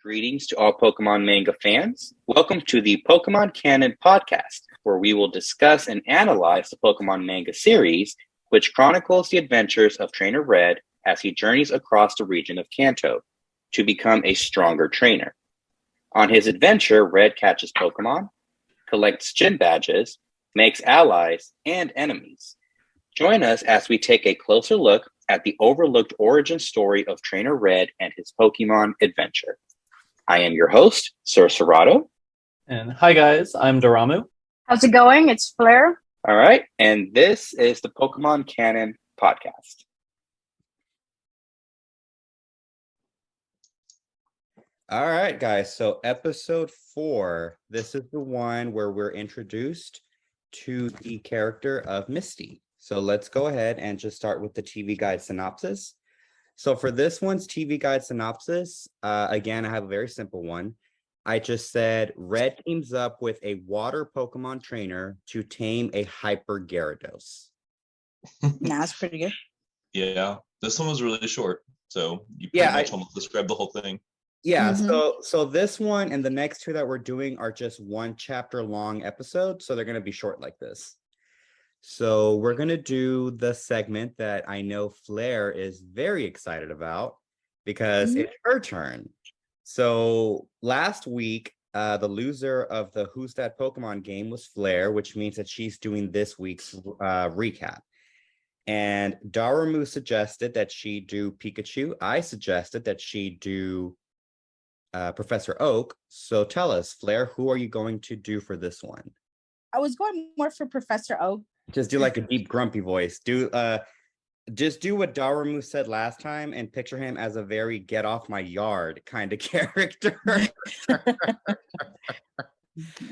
Greetings to all Pokemon manga fans. Welcome to the Pokemon Canon podcast, where we will discuss and analyze the Pokemon Manga Series, which chronicles the adventures of Trainer Red as he journeys across the region of Kanto to become a stronger trainer. On his adventure, Red catches Pokemon, collects gym badges, makes allies and enemies. Join us as we take a closer look at the overlooked origin story of Trainer Red and his Pokemon adventure. I am your host, Sir Serrato. And hi guys, I'm Daramu. How's it going? It's Fleur. All right, and this is the Pokemon Canon podcast. All right, guys, so episode 4, this is the one where we're introduced to the character of Misty. So let's go ahead and just start with the TV Guide synopsis. So for this one's TV Guide synopsis, again, I have a very simple one. I just said, Red teams up with a water Pokemon trainer to tame a hyper Gyarados. That's pretty good. Yeah, this one was really short, so you pretty much almost described the whole thing. Yeah, so this one and the next two that we're doing are just one chapter long episodes, so they're going to be short like this. So we're going to do the segment that I know Fleur is very excited about because it's her turn. So last week, the loser of the Who's That Pokemon game was Fleur, which means that she's doing this week's recap. And Daramu suggested that she do Pikachu. I suggested that she do Professor Oak. So tell us, Fleur, who are you going to do for this one? I was going more for Professor Oak. Just do like a deep grumpy voice. Just do what Daramu said last time and picture him as a very get off my yard kind of character.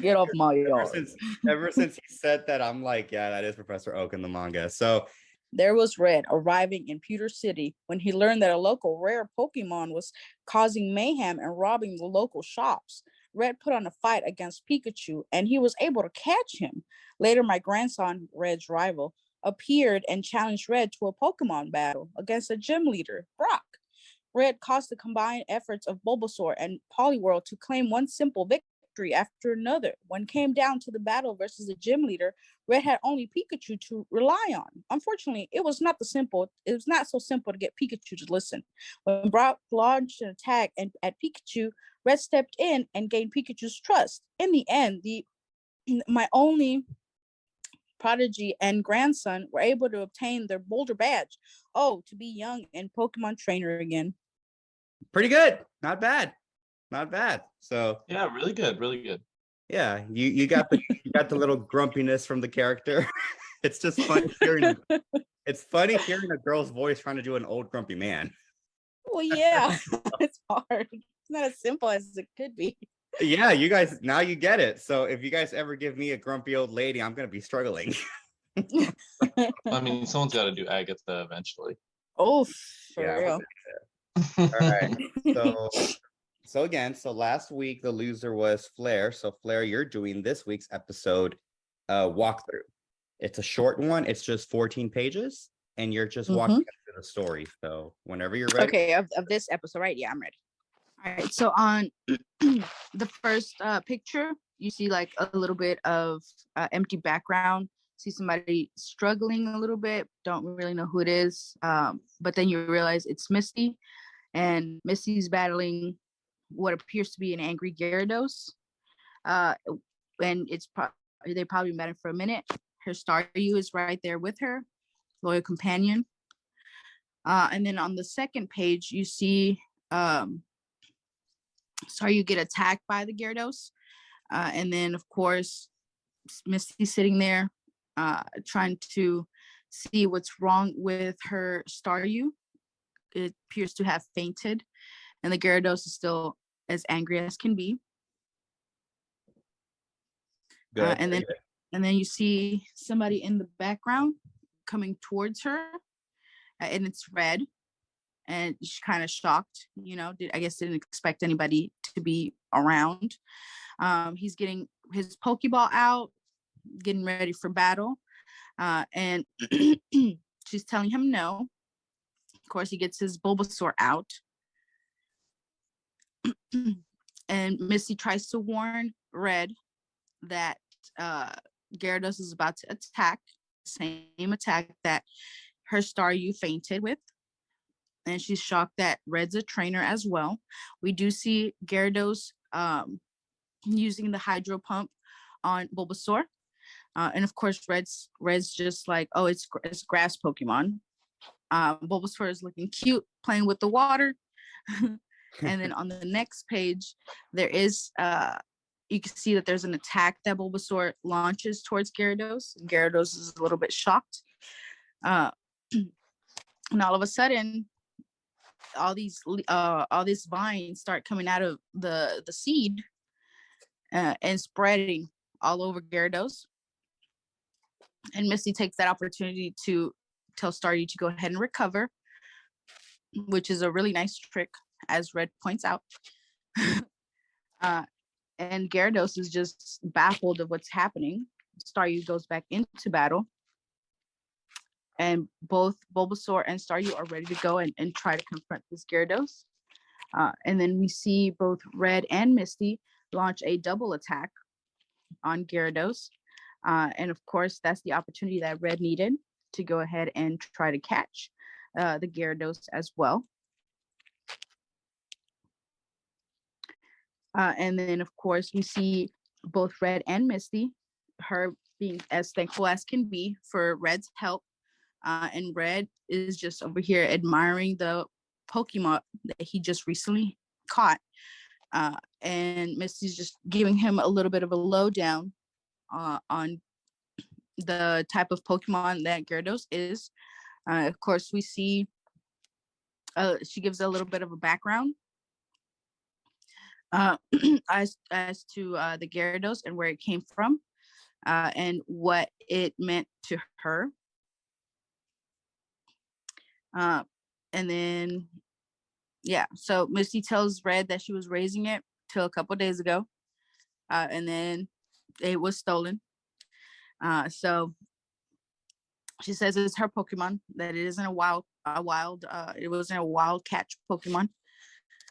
Get off my yard. Ever since he said that, I'm like, yeah, that is Professor Oak in the manga. So there was Red arriving in Pewter City when he learned that a local rare Pokemon was causing mayhem and robbing the local shops. Red put on a fight against Pikachu, and he was able to catch him. Later, my grandson, Red's rival, appeared and challenged Red to a Pokemon battle against a gym leader, Brock. Red caused the combined efforts of Bulbasaur and Poliwhirl to claim one simple victory after another. When it came down to the battle versus the gym leader, Red had only Pikachu to rely on. Unfortunately, it was not so simple to get Pikachu to listen. When Brock launched an attack at Pikachu, Red stepped in and gained Pikachu's trust. In the end, my only prodigy and grandson were able to obtain their Boulder badge. Oh, to be young and Pokemon trainer again. Pretty good. Not bad. Not bad. So yeah, really good, really good. Yeah, you got the little grumpiness from the character. It's just funny hearing hearing a girl's voice trying to do an old grumpy man. Well, yeah, it's hard. It's not as simple as it could be. Yeah, you guys, now you get it. So if you guys ever give me a grumpy old lady, I'm going to be struggling. I mean, someone's got to do Agatha eventually. Oh, for real. All right. So last week the loser was Fleur. So Fleur, you're doing this week's episode walkthrough. It's a short one. It's just 14 pages, and you're just walking through the story. So whenever you're ready. Okay, of this episode, right? Yeah, I'm ready. All right, so on the first picture, you see like a little bit of empty background. See somebody struggling a little bit. Don't really know who it is. But then you realize it's Misty, and Misty's battling what appears to be an angry Gyarados. And they probably met him for a minute. Her Staryu is right there with her, loyal companion. And then on the second page, you see Staryu get attacked by the Gyarados. And then, of course, Misty's sitting there trying to see what's wrong with her Staryu. It appears to have fainted, and the Gyarados is still as angry as can be. And then you see somebody in the background coming towards her, and it's Red. And she's kind of shocked, I guess didn't expect anybody to be around. He's getting his Pokeball out, getting ready for battle. And she's telling him no. Of course, he gets his Bulbasaur out. and Misty tries to warn Red that Gyarados is about to attack, same attack that her Staryu fainted with. And she's shocked that Red's a trainer as well. We do see Gyarados using the hydro pump on Bulbasaur. And of course, Red's just like, oh, it's grass Pokemon. Bulbasaur is looking cute, playing with the water. And then on the next page, there is you can see that there's an attack that Bulbasaur launches towards Gyarados. Gyarados is a little bit shocked. And all of a sudden, all these vines start coming out of the seed and spreading all over Gyarados. And Misty takes that opportunity to tell Staryu to go ahead and recover, which is a really nice trick, as Red points out. And Gyarados is just baffled of what's happening. Staryu goes back into battle. And both Bulbasaur and Staryu are ready to go and try to confront this Gyarados. And then we see both Red and Misty launch a double attack on Gyarados. And of course, that's the opportunity that Red needed to go ahead and try to catch the Gyarados as well. And then, of course, we see both Red and Misty, her being as thankful as can be for Red's help. And Red is just over here admiring the Pokemon that he just recently caught. And Misty's just giving him a little bit of a lowdown on the type of Pokemon that Gyarados is. Of course, we see she gives a little bit of a background as to the Gyarados and where it came from and what it meant to her. And then, yeah, so Misty tells Red that she was raising it till a couple days ago, and then it was stolen. So she says it's her Pokemon, that it isn't it wasn't a wild catch Pokemon.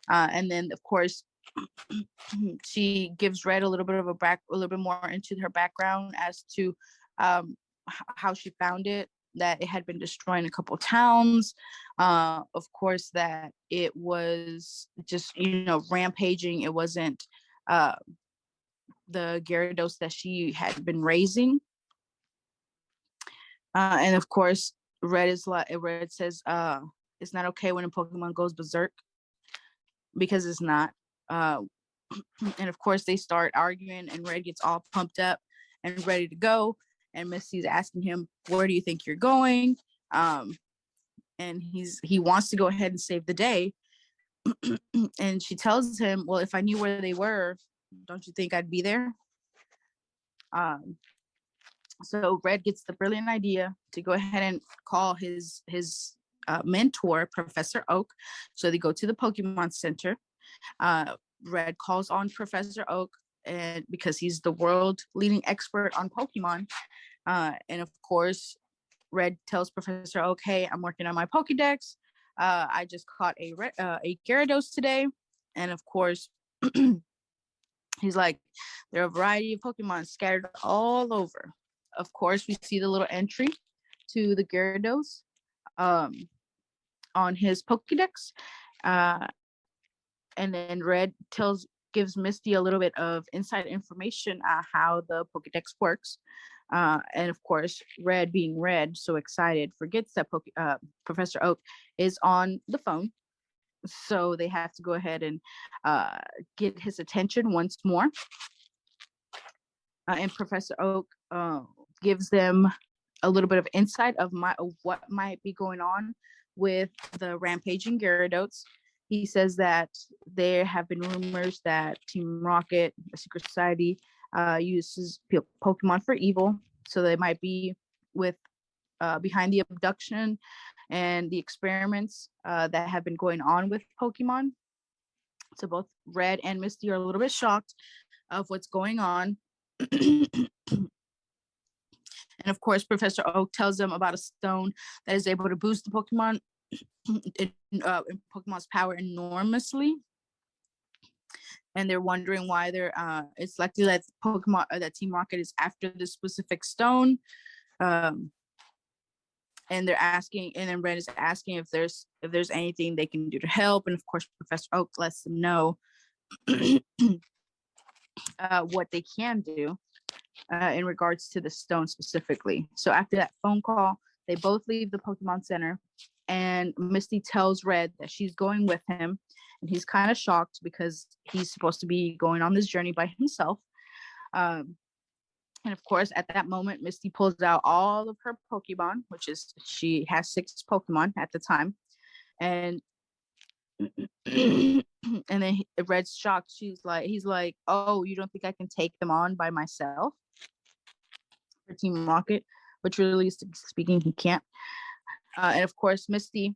And then, of course, she gives Red a little bit more into her background as to how she found it, that it had been destroying a couple towns. Of course, that it was just, rampaging. It wasn't the Gyarados that she had been raising. And of course, Red says it's not okay when a Pokemon goes berserk, because it's not. And of course, they start arguing, and Red gets all pumped up and ready to go. And Misty's asking him, "Where do you think you're going?" And he wants to go ahead and save the day. And she tells him, "Well, if I knew where they were, don't you think I'd be there?" So Red gets the brilliant idea to go ahead and call his mentor, Professor Oak. So they go to the Pokemon Center. Red calls on Professor Oak, and because he's the world leading expert on Pokemon. And of course, Red tells Professor Oak, "Hey, I'm working on my Pokédex. I just caught a Gyarados today." And of course, he's like, "There are a variety of Pokemon scattered all over." Of course, we see the little entry to the Gyarados on his Pokédex. And then Red gives Misty a little bit of inside information on how the Pokédex works. And of course, Red, being Red, so excited, forgets that Professor Oak is on the phone. So they have to go ahead and get his attention once more. And Professor Oak gives them a little bit of insight of what might be going on with the rampaging Gyarados. He says that there have been rumors that Team Rocket, the Secret Society, uses Pokemon for evil. So they might be behind the abduction and the experiments that have been going on with Pokemon. So both Red and Misty are a little bit shocked of what's going on. And of course, Professor Oak tells them about a stone that is able to boost the Pokemon in Pokemon's power enormously. and they're wondering why they're it's likely that Pokemon that Team Rocket is after this specific stone. And they're asking, and then Red is asking if there's anything they can do to help, and of course Professor Oak lets them know what they can do in regards to the stone specifically. So after that phone call, they both leave the Pokemon Center, and Misty tells Red that she's going with him, and he's kind of shocked because he's supposed to be going on this journey by himself. And of course, at that moment, Misty pulls out all of her Pokemon, which is, she has 6 Pokemon at the time. And and then Red's shocked. He's like, oh, you don't think I can take them on by myself for Team Rocket? Which really speaking, he can't. And of course, Misty,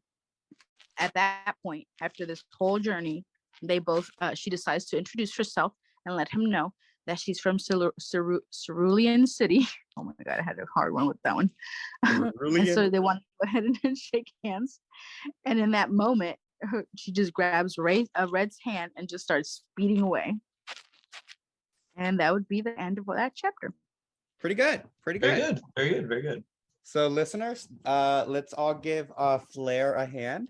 at that point, after this whole journey, they both, she decides to introduce herself and let him know that she's from Cerulean City. Oh my God, I had a hard one with that one. And so they want to go ahead and shake hands. And in that moment, she just grabs Red's hand and just starts speeding away. And that would be the end of that chapter. Pretty good. Very good. So listeners, let's all give Fleur a hand,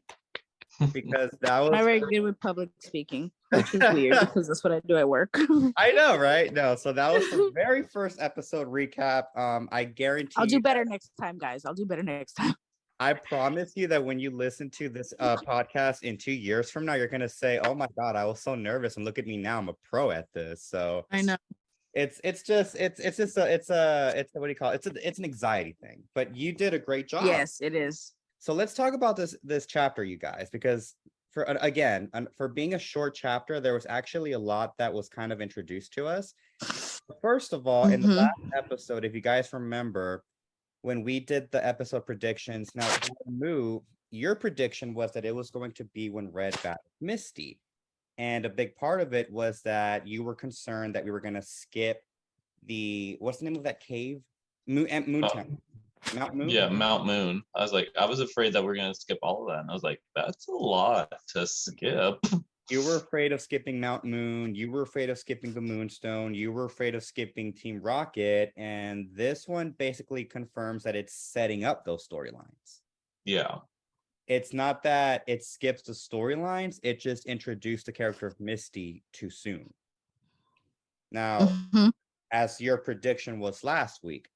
because that was I'm very good with public speaking, which is weird because that's what I do at work. I know, right? No, so that was the very first episode recap. I guarantee I'll do better next time, guys. I'll do better next time. I promise you that when you listen to this podcast in 2 years from now, you're gonna say, "Oh my God, I was so nervous, and look at me now, I'm a pro at this." So I know. It's just what do you call it? It's an anxiety thing, but you did a great job. Yes, it is. So let's talk about this chapter, you guys, because for being a short chapter, there was actually a lot that was kind of introduced to us. First of all, in the last episode, if you guys remember, when we did the episode predictions, now Moo, your prediction was that it was going to be when Red battled Misty. And a big part of it was that you were concerned that we were going to skip what's the name of that cave? Moontown. Mount Moon? Yeah, Mount Moon. I was afraid that we're going to skip all of that. And I was like, that's a lot to skip. You were afraid of skipping Mount Moon. You were afraid of skipping the Moonstone. You were afraid of skipping Team Rocket. And this one basically confirms that it's setting up those storylines. Yeah. It's not that it skips the storylines. It just introduced the character of Misty too soon. Now, as your prediction was last week,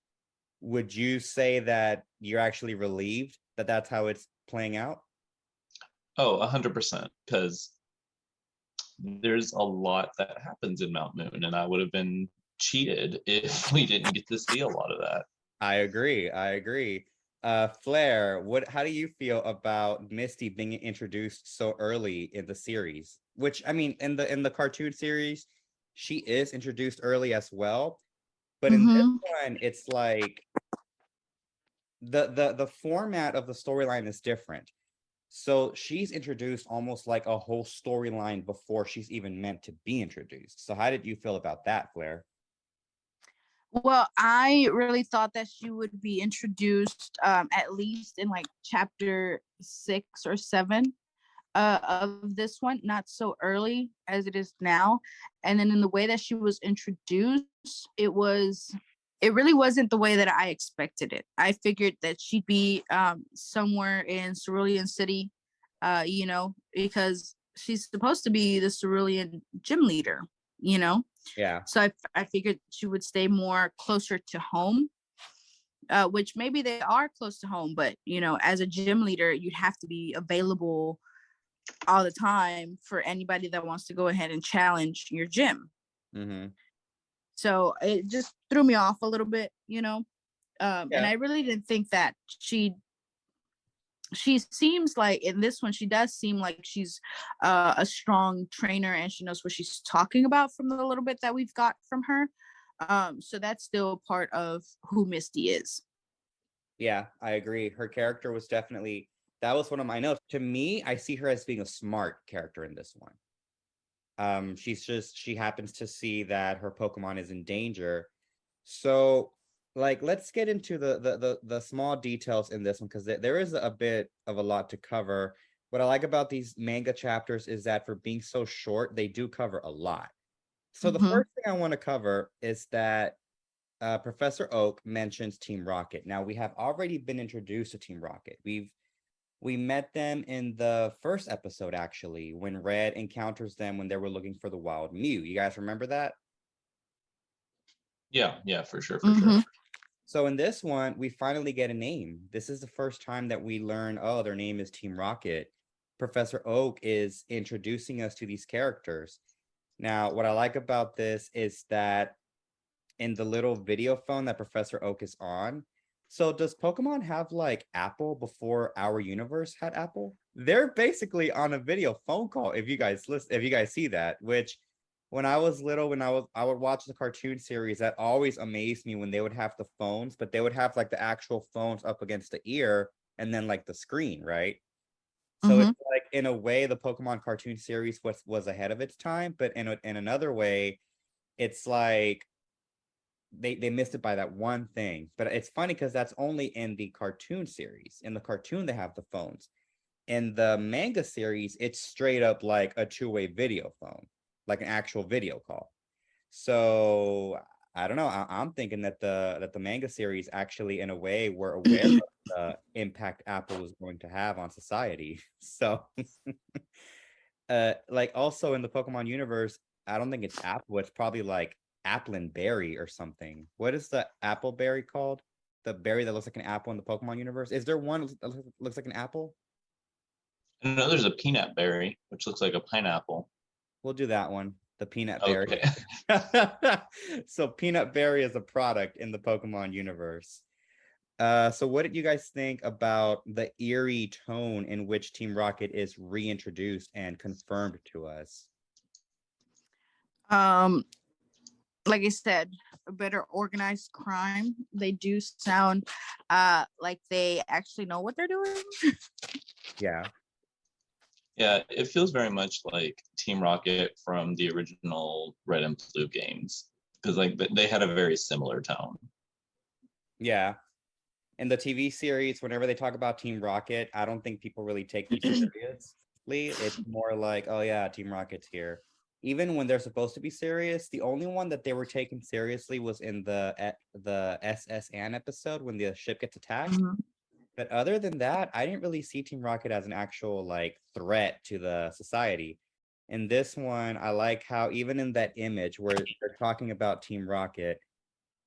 would you say that you're actually relieved that that's how it's playing out? Oh, 100%. Because there's a lot that happens in Mount Moon, and I would have been cheated if we didn't get to see a lot of that. I agree. Fleur, how do you feel about Misty being introduced so early in the series? Which, I mean, in the cartoon series, she is introduced early as well. But in this one, it's like the format of the storyline is different. So she's introduced almost like a whole storyline before she's even meant to be introduced. So how did you feel about that, Fleur? Well, I really thought that she would be introduced at least in like chapter 6 or 7 of this one, not so early as it is now. And then in the way that she was introduced, it really wasn't the way that I expected it. I figured that she'd be somewhere in Cerulean City, because she's supposed to be the Cerulean gym leader, Yeah. So I figured she would stay more closer to home, which maybe they are close to home, but as a gym leader, you'd have to be available all the time for anybody that wants to go ahead and challenge your gym. So it just threw me off a little bit, and I really didn't think that she seems like in this one, she does seem like she's a strong trainer and she knows what she's talking about from the little bit that we've got from her. So that's still part of who Misty is. Yeah, I agree. Her character was definitely, that was one of my notes. To me, I see her as being a smart character in this one. She happens to see that her Pokemon is in danger. So let's get into the small details in this one, because there is a bit of a lot to cover. What I like about these manga chapters is that for being so short, they do cover a lot. So the Mhm. first thing I want to cover is that Professor Oak mentions Team Rocket. Now we have already been introduced to Team Rocket. We met them in the first episode, actually, when Red encounters them when they were looking for the wild Mew. You guys remember that? Yeah, for sure, for sure. Mhm. So in this one, we finally get a name. This is the first time that we learn, oh, their name is Team Rocket. Professor Oak is introducing us to these characters. Now, what I like about this is that in the little video phone that Professor Oak is on, so does Pokemon have like Apple before our universe had Apple? They're basically on a video phone call if you guys listen, if you guys see that, which when I was little, I would watch the cartoon series, that always amazed me when they would have the phones, but they would have like the actual phones up against the ear and then like the screen, right? So it's Mhm. like in a way the Pokemon cartoon series was ahead of its time, but in another way, it's like they missed it by that one thing. But it's funny because that's only in the cartoon series. In the cartoon, they have the phones. In the manga series, it's straight up like a two-way video phone, like an actual video call. So I don't know. I'm thinking that the manga series actually, in a way, were aware of the impact Apple was going to have on society. So, like also in the Pokemon universe, I don't think it's Apple. It's probably like Applin Berry or something. What is the apple berry called? The berry that looks like an apple in the Pokemon universe? Is there one that looks like an apple? I know there's a peanut berry, which looks like a pineapple. We'll do that one. The peanut berry. Okay. So peanut berry is a product in the Pokemon universe. So what did you guys think about the eerie tone in which Team Rocket is reintroduced and confirmed to us? Um, like I said, a better organized crime. They do sound like they actually know what they're doing. Yeah. Yeah, it feels very much like Team Rocket from the original Red and Blue games, because like they had a very similar tone. Yeah. In the TV series, whenever they talk about Team Rocket, I don't think people really take them seriously. It's more like, oh yeah, Team Rocket's here. Even when they're supposed to be serious, the only one that they were taken seriously was in the SSN episode when the ship gets attacked. Mhm. But other than that, I didn't really see Team Rocket as an actual like threat to the society. In this one, I like how even in that image where they're talking about Team Rocket,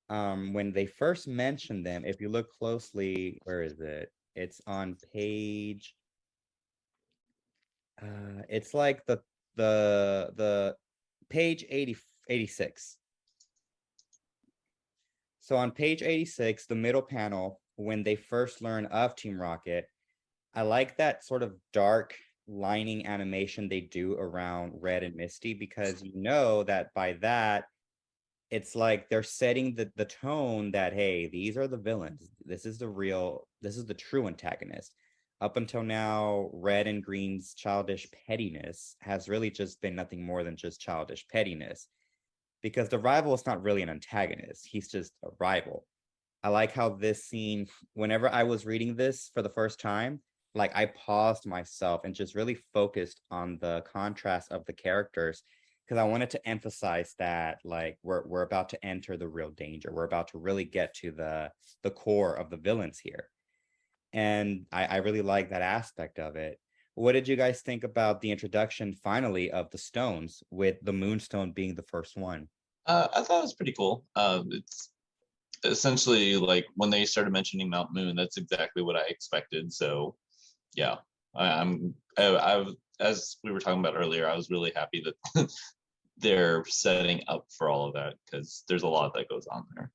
when they first mentioned them, if you look closely, where is it? It's on page it's like the page 86. So on page 86, the middle panel, when they first learn of Team Rocket, I like that sort of dark lining animation they do around Red and Misty, because you know that by that it's like they're setting the tone that, hey, these are the villains. This is the true antagonist. Up until now, Red and Green's childish pettiness has really just been nothing more than just childish pettiness, because the rival is not really an antagonist. He's just a rival. I like how this scene, whenever I was reading this for the first time, like I paused myself and just really focused on the contrast of the characters, because I wanted to emphasize that like we're about to enter the real danger. We're about to really get to the core of the villains here. And I really like that aspect of it. What did you guys think about the introduction finally of the stones, with the Moonstone being the first one? I thought it was pretty cool. It's essentially like when they started mentioning Mount Moon, that's exactly what I expected. So yeah, as we were talking about earlier, I was really happy that they're setting up for all of that, because there's a lot that goes on there.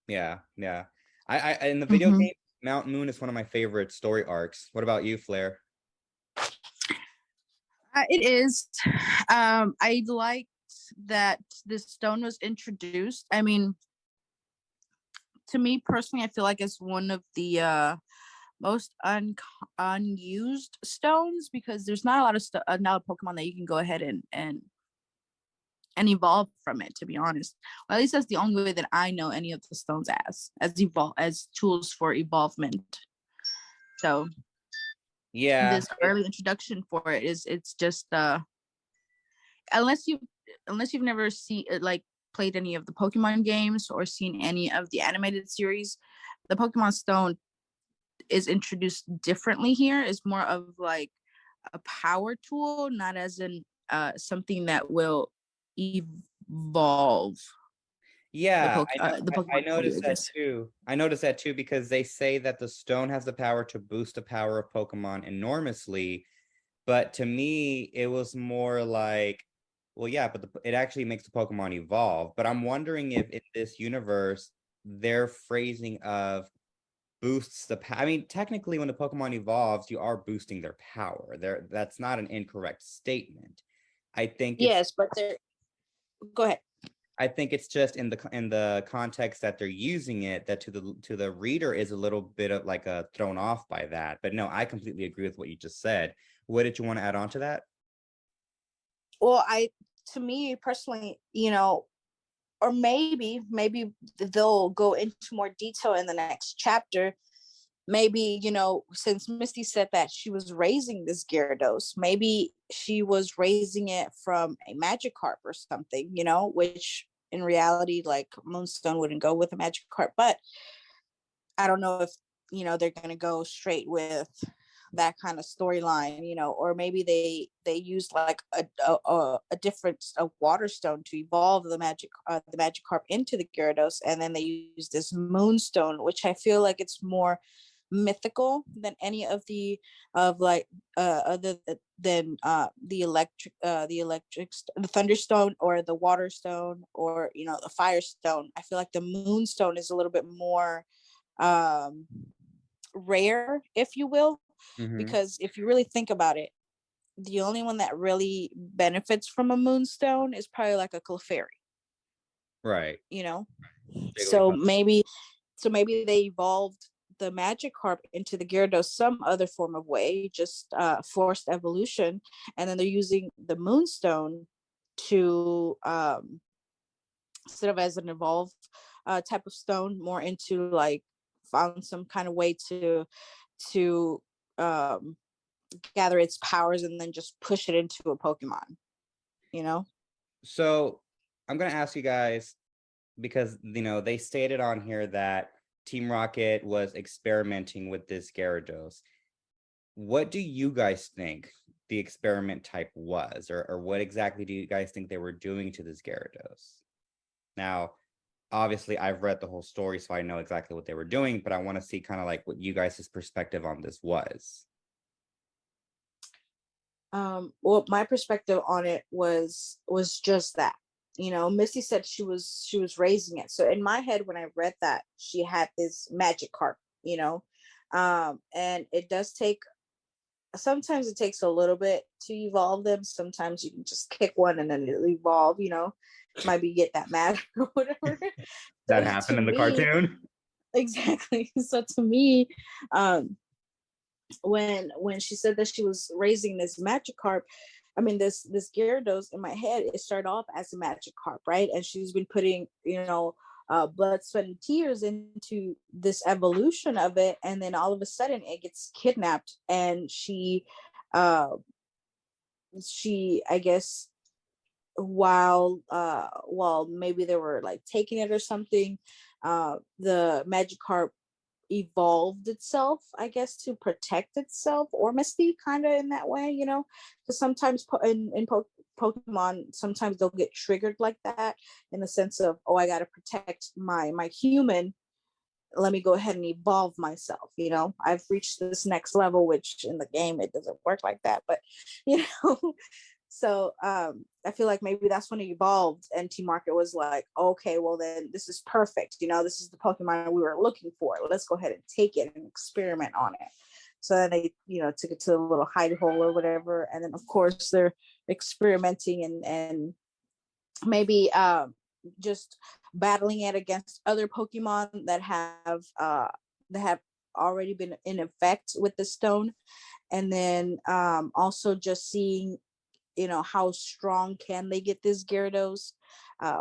Yeah, yeah. I in the video Mhm. game, Mount Moon is one of my favorite story arcs. What about you, Flare? It is. I liked that this stone was introduced. I mean, to me personally, I feel like it's one of the most unused stones, because there's not a lot of not a Pokemon that you can go ahead and evolve from it. To be honest, well, at least that's the only way that I know any of the stones as tools for evolvement. So Yeah, this early introduction for it is, it's just unless you seen like played any of the Pokemon games or seen any of the animated series, the Pokemon Stone is introduced differently here. It's more of like a power tool, not as in something that will evolve Yeah, the I Pokemon body, I noticed that guess. too. I noticed that too because they say that the stone has the power to boost the power of Pokemon enormously. But to me, it was more like, well, yeah, but it actually makes the Pokemon evolve. But I'm wondering if in this universe, their phrasing of boosts the I mean, technically, when the Pokemon evolves, you are boosting their power. That's not an incorrect statement. I think it's Yes, but go ahead. I think it's just in the context that they're using it that to the reader is a little bit of like a thrown off by that. But no, I completely agree with what you just said. What did you want to add on to that? Well, to me personally, or maybe they'll go into more detail in the next chapter. Maybe, since Misty said that she was raising this Gyarados, maybe she was raising it from a Magikarp or something, which in reality, like Moonstone wouldn't go with a Magikarp. But I don't know if, they're going to go straight with that kind of storyline, or maybe they used like a different water stone to evolve the Magikarp into the Gyarados, and then they use this Moonstone, which I feel like it's more mythical than any of the other than the Thunderstone or the Water Stone or the Fire Stone. I feel like the Moonstone is a little bit more rare, if you will, Mhm. because if you really think about it, the only one that really benefits from a Moonstone is probably like a Clefairy, Right. you know. So Jigglypuff. maybe they evolved the Magikarp into the Gyarados some other form of way, just forced evolution, and then they're using the Moonstone to instead of as an evolved type of stone, more into like found some kind of way to um gather its powers and then just push it into a Pokemon, you know? So I'm gonna ask you guys because they stated on here that Team Rocket was experimenting with this Gyarados. What do you guys think the experiment type was, or what exactly do you guys think they were doing to this Gyarados? Now, obviously, I've read the whole story, so I know exactly what they were doing, but I want to see kind of like what you guys' perspective on this was. Well, my perspective on it was just that. Misty said she was raising it. So in my head, when I read that, she had this Magikarp, and it does take sometimes it takes a little bit to evolve them. Sometimes you can just kick one and then it'll evolve, might be get that mad or whatever. That So happened to in the me, cartoon? exactly. So to me, um, when she said that she was raising this Magikarp, I mean this Gyarados, in my head, it started off as a Magikarp, right? And she's been putting, blood, sweat, and tears into this evolution of it, and then all of a sudden it gets kidnapped, and uh, she, I guess, while maybe they were like taking it or something, the Magikarp evolved itself, I guess, to protect itself, or Misty, kind of in that way, because sometimes Pokemon, sometimes they'll get triggered like that, in the sense of, oh, I got to protect my human, let me go ahead and evolve myself. I've reached this next level, which in the game it doesn't work like that, but you know so I feel like maybe that's when it evolved, and Team Market was like, okay, well then this is perfect, this is the Pokemon we were looking for, let's go ahead and take it and experiment on it. So then they took it to a little hide hole or whatever, and then of course they're experimenting and maybe just battling it against other Pokemon that have already been in effect with the stone, and then also just seeing how strong can they get this Gyarados,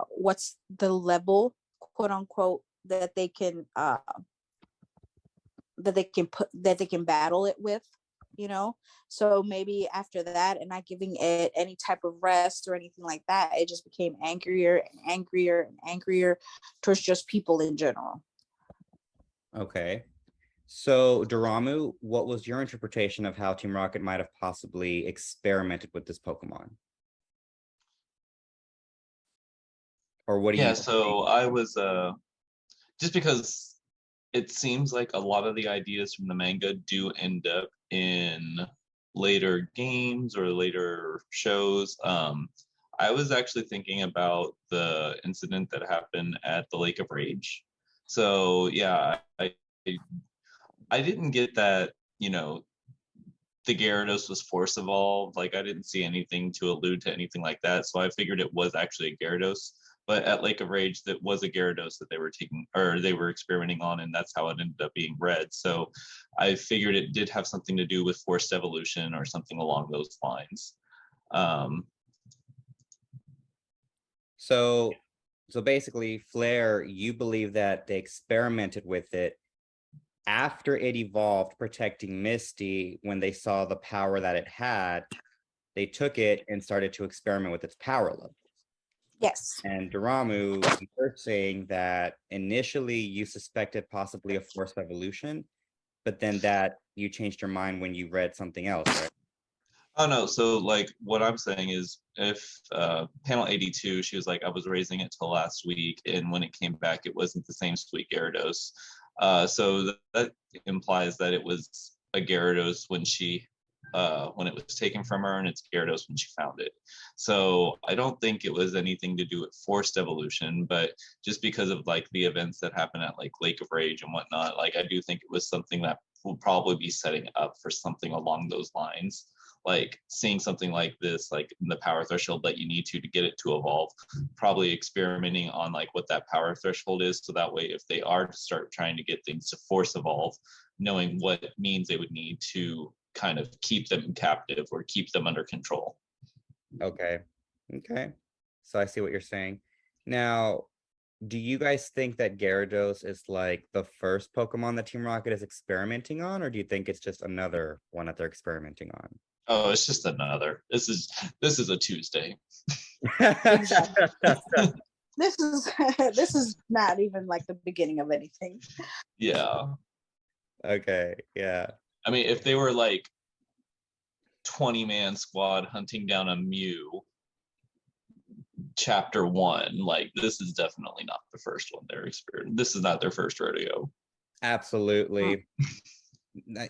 what's the level, quote unquote, that they can battle it with. you know? So maybe after that and not giving it any type of rest or anything like that, it just became angrier and angrier and angrier towards just people in general. Okay. So, Daramu, what was your interpretation of how Team Rocket might have possibly experimented with this Pokemon? Or what do Yeah, you so think? I was just because it seems like a lot of the ideas from the manga do end up in later games or later shows. I was actually thinking about the incident that happened at the Lake of Rage. So yeah, I didn't get that, you know, the Gyarados was force evolved. Like I didn't see anything to allude to anything like that. So I figured it was actually a Gyarados. But at Lake of Rage, that was a Gyarados that they were taking or they were experimenting on, and that's how it ended up being bred. So I figured it did have something to do with forced evolution or something along those lines. Um, So, so basically, Flare, you believe that they experimented with it after it evolved, protecting Misty when they saw the power that it had. They took it and started to experiment with its power level. Yes. And Daramu, you're saying that initially you suspected possibly a forced evolution, but then that you changed your mind when you read something else, right? oh no, so like what I'm saying is if panel 82, she was like, I was raising it till last week, and when it came back, it wasn't the same sweet Gyarados. So that implies that it was a Gyarados when it was taken from her, and it's Gyarados when she found it. So I don't think it was anything to do with forced evolution, but just because of like the events that happen at like Lake of Rage and whatnot, like I do think it was something that will probably be setting up for something along those lines. Like seeing something like this, like in the power threshold that you need to get it to evolve, probably experimenting on like what that power threshold is, so that way if they are to start trying to get things to force evolve, knowing what means they would need to kind of keep them captive or keep them under control. Okay. Okay. So I see what you're saying. Now, do you guys think that Gyarados is like the first Pokemon that Team Rocket is experimenting on, or do you think it's just another one that they're experimenting on? Oh, it's just another. This is a Tuesday. Exactly. This is this is not even like the beginning of anything. Yeah. Okay, yeah. I mean, if they were like 20-man squad hunting down a Mew, chapter 1, like this is definitely not the first one they're experiencing. This is not their first rodeo. Absolutely.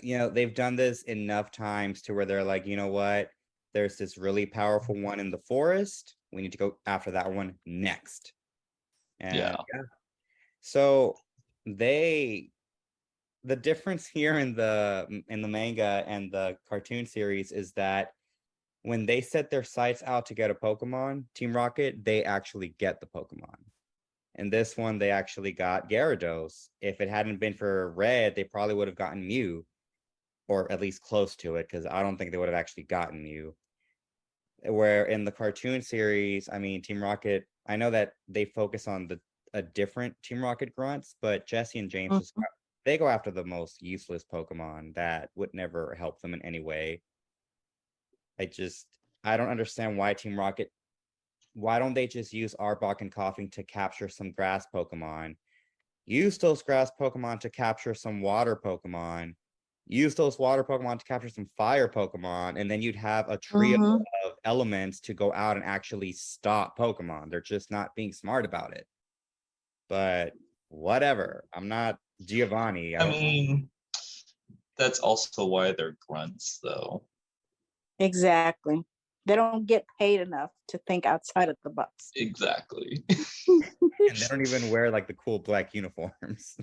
You know, they've done this enough times to where they're like, you know what? There's this really powerful one in the forest. We need to go after that one next. And Yeah. so the difference here in the manga and the cartoon series is that when they set their sights out to get a Pokemon, Team Rocket, they actually get the Pokemon. And this one, they actually got Gyarados. If it hadn't been for Red, they probably would have gotten Mew, or at least close to it, because I don't think they would have actually gotten Mew. Where in the cartoon series, I mean, Team Rocket, I know that they focus on a different Team Rocket grunts, but Jesse and James just they go after the most useless Pokemon that would never help them in any way. I don't understand why Team Rocket, why don't they just use Arbok and Coughing to capture some grass Pokemon? Use those grass Pokemon to capture some water Pokemon. Use those water Pokemon to capture some fire Pokemon, and then you'd have a trio of elements to go out and actually stop Pokemon. They're just not being smart about it. But whatever. I'm not Giovanni. I mean, that's also why they're grunts, though. Exactly. They don't get paid enough to think outside of the box. Exactly. And they don't even wear like the cool black uniforms.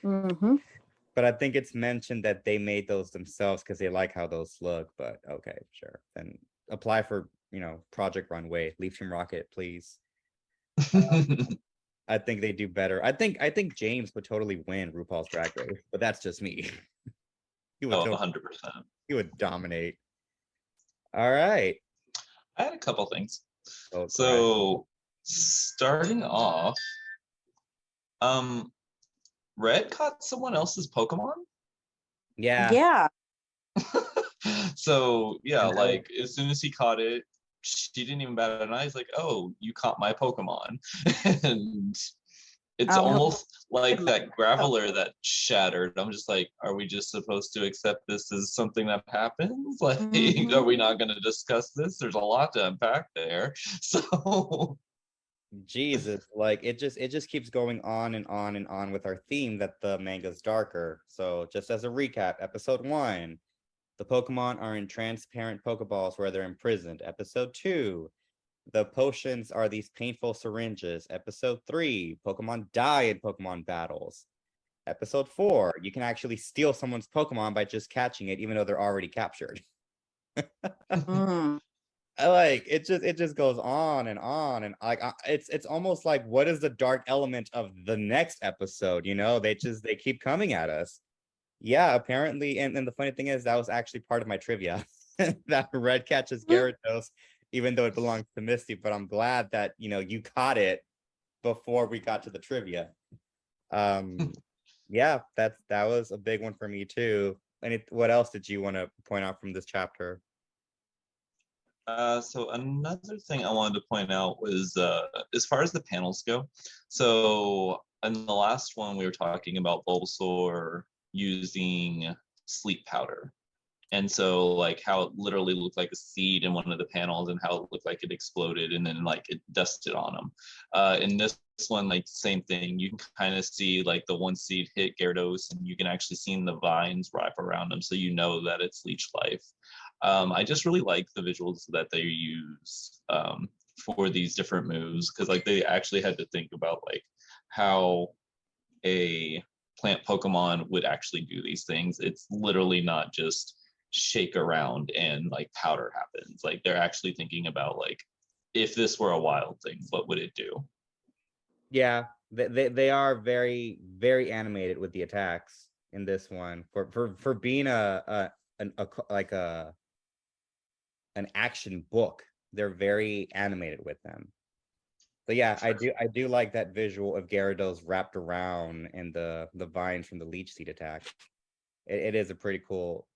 But I think it's mentioned that they made those themselves because they like how those look. But okay, sure. Then apply for, Project Runway. Leave Team Rocket, please. I think they do better. I think James would totally win RuPaul's Drag Race, but that's just me. He would 100%. He would dominate. All right. I had a couple things. Oh, so starting off, Red caught someone else's Pokemon. yeah. Yeah. So yeah, And that was- like as soon as he caught it, she didn't even bat an eye. He's like, "Oh, you caught my Pokemon," and it's Oh, almost like that Graveler that shattered. I'm just like, are we just supposed to accept this as something that happens? Like, are we not going to discuss this? There's a lot to unpack there. So, Jesus, like it just keeps going on and on and on with our theme that the manga's darker. So just as a recap, episode 1, the Pokemon are in transparent Pokeballs where they're imprisoned. Episode 2, the potions are these painful syringes. Episode 3, Pokemon die in Pokemon battles. Episode 4, you can actually steal someone's Pokemon by just catching it, even though they're already captured. mm. I like it just goes on and like it's almost like what is the dark element of the next episode, you know? They keep coming at us. Yeah, apparently, and the funny thing is that was actually part of my trivia that Red catches Gyarados, even though it belongs to Misty, but I'm glad that you caught it before we got to the trivia. Yeah, that was a big one for me too. And what else did you want to point out from this chapter? so another thing I wanted to point out was as far as the panels go. So in the last one, we were talking about Bulbasaur using sleep powder. And so like how it literally looked like a seed in one of the panels and how it looked like it exploded and then like it dusted on them. In this one, like same thing. You can kind of see like the one seed hit Gyarados and you can actually see the vines wrap around them. So you know that it's leech life. I just really like the visuals that they use for these different moves because like they actually had to think about like how a plant Pokemon would actually do these things. It's literally not just shake around and like powder happens. Like they're actually thinking about like if this were a wild thing, what would it do? Yeah, they are very very animated with the attacks in this one for being like an action book. They're very animated with them. But yeah, I do like that visual of Gyarados wrapped around and the vines from the leech seed attack. It is a pretty cool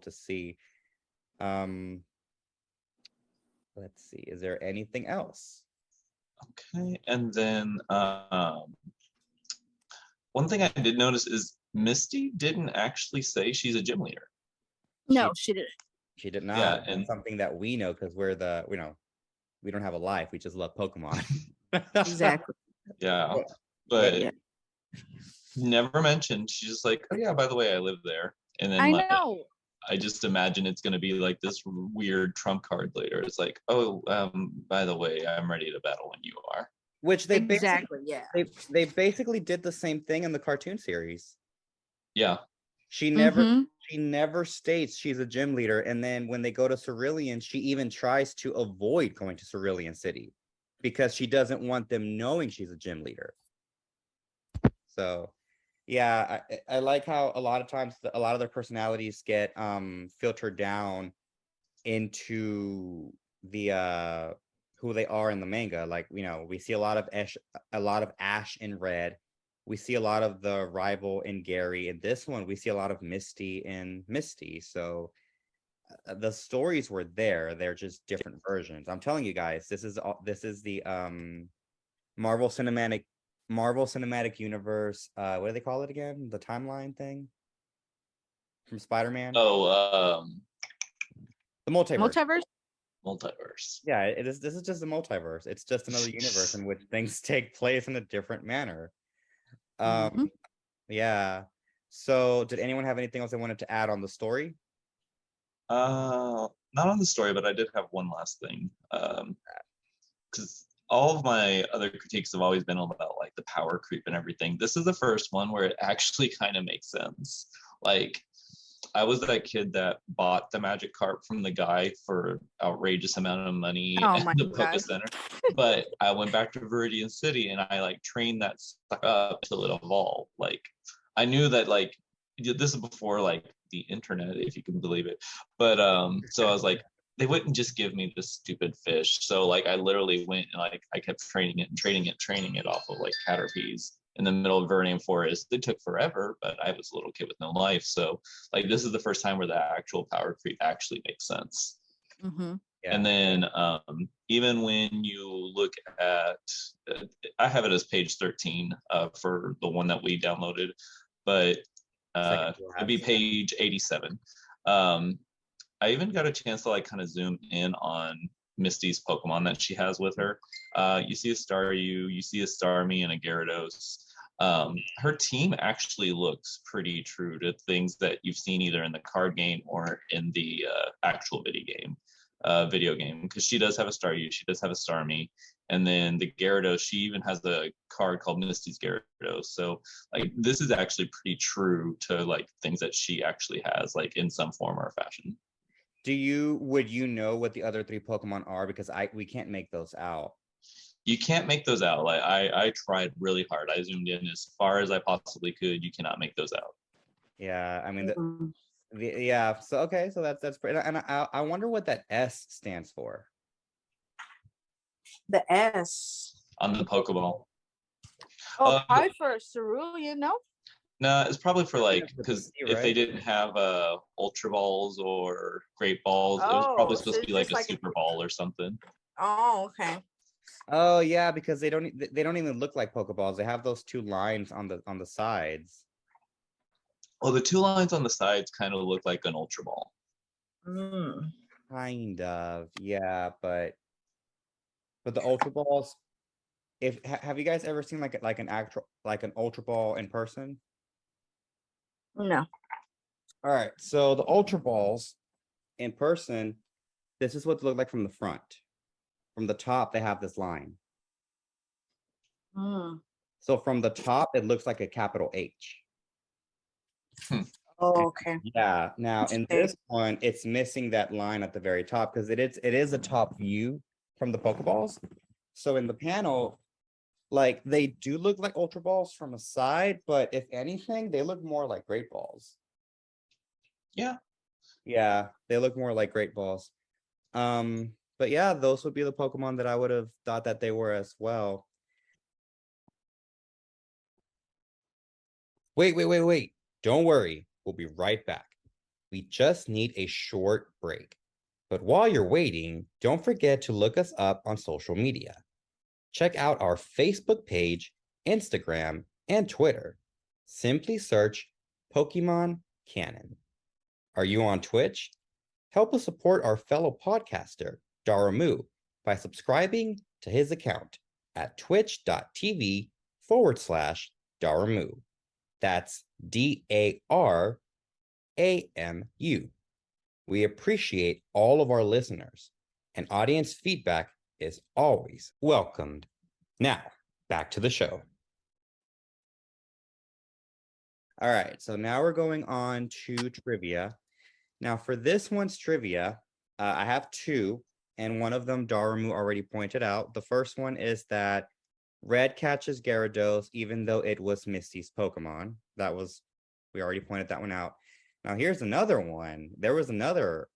to see. Let's see, is there anything else? Okay, and then one thing I did notice is Misty didn't actually say she's a gym leader. No, she didn't. She did not. Yeah, That's and something that we know because we don't have a life. We just love Pokemon. Exactly. yeah, But but Yeah. never mentioned. She's just like, oh yeah, by the way, I live there. And then I like know. I just imagine it's gonna be like this weird trump card later. It's like, oh, by the way, I'm ready to battle when you are. which they Exactly. Yeah. they basically did the same thing in the cartoon series. Yeah. She never Mhm. she never states she's a gym leader, and then when they go to Cerulean, she even tries to avoid going to Cerulean City because she doesn't want them knowing she's a gym leader. So, yeah, I like how a lot of times a lot of their personalities get filtered down into the who they are in the manga. Like, we see a lot of Ash in Red. We see a lot of the rival in Gary. In this one, we see a lot of Misty in Misty. So the stories were there. They're just different versions. I'm telling you guys, this is the Marvel Cinematic Universe. What do they call it again? The timeline thing from Spider-Man. Oh, The multiverse. Multiverse. multiverse. Yeah, it is. This is just a multiverse. It's just another universe in which things take place in a different manner. Mhm. Yeah. So, did anyone have anything else they wanted to add on the story? Not on the story, but I did have one last thing. Because all of my other critiques have always been about like the power creep and everything. This is the first one where it actually kind of makes sense. Like, I was that kid that bought the magic carp from the guy for outrageous amount of money Oh at my the God. Poke Center. But I went back to Viridian City and I like trained that stuff up till it evolved. Like I knew that like this is before like the internet, if you can believe it. But so I was like, they wouldn't just give me this stupid fish. So like I literally went and like I kept training it and training it off of like Caterpies. in the middle of Vernium Forest. It took forever, but I was a little kid with no life. So like this is the first time where the actual power creep actually makes sense. Mm-hmm. Yeah. And then even when you look at, I have it as page 13 for the one that we downloaded, but it'd be page 87. I even got a chance to like kind of zoom in on Misty's Pokemon that she has with her. You see a Staryu, you see a Starmie and a Gyarados. Her team actually looks pretty true to things that you've seen either in the card game or in the actual video game, because she does have a Staryu, she does have a Starmie, and then the Gyarados, she even has a card called Misty's Gyarados. So like this is actually pretty true to like things that she actually has, like in some form or fashion. Would you know what the other 3 Pokemon are? Because we can't make those out. You can't make those out. Like I tried really hard. I zoomed in as far as I possibly could. You cannot make those out. Yeah, I mean, Mm-hmm. yeah. So okay, so that's pretty. And I wonder what that S stands for. The S. On the Pokeball. Oh, probably for Cerulean, no? No, it's probably for like, Yeah, because C, if they right? didn't have Ultra Balls or Great Balls, it was probably Oh, supposed so to be it's like just a like Super Ball or something. Oh, okay. Oh yeah, because they don't even look like Pokeballs. They have those 2 lines on the sides. Well, the 2 lines on the sides kind of look like an Ultra Ball. Mm. Kind of, yeah, but the Ultra Balls. Have you guys ever seen like an Ultra Ball in person? No. All right, so the Ultra Balls in person, this is what they look like from the front. From the top, they have this line. Mm. So from the top, it looks like a capital H. Oh, okay. Yeah. Now in Okay. this one, it's missing that line at the very top because it is a top view from the Pokeballs. So in the panel, like they do look like Ultra Balls from a side, but if anything, they look more like Great Balls. Yeah. Yeah, they look more like Great Balls. But yeah, those would be the Pokemon that I would have thought that they were as well. Wait. Don't worry. We'll be right back. We just need a short break. But while you're waiting, don't forget to look us up on social media. Check out our Facebook page, Instagram, and Twitter. Simply search Pokemon Canon. Are you on Twitch? Help us support our fellow podcaster, Daramu, by subscribing to his account at twitch.tv/Daramu. That's DARAMU. We appreciate all of our listeners, and audience feedback is always welcomed. Now, back to the show. All right, so now we're going on to trivia. Now, for this one's trivia, I have 2, and one of them Daramu already pointed out. The first one is that Red catches Gyarados, even though it was Misty's Pokemon. We already pointed that one out. Now, here's another one. There was another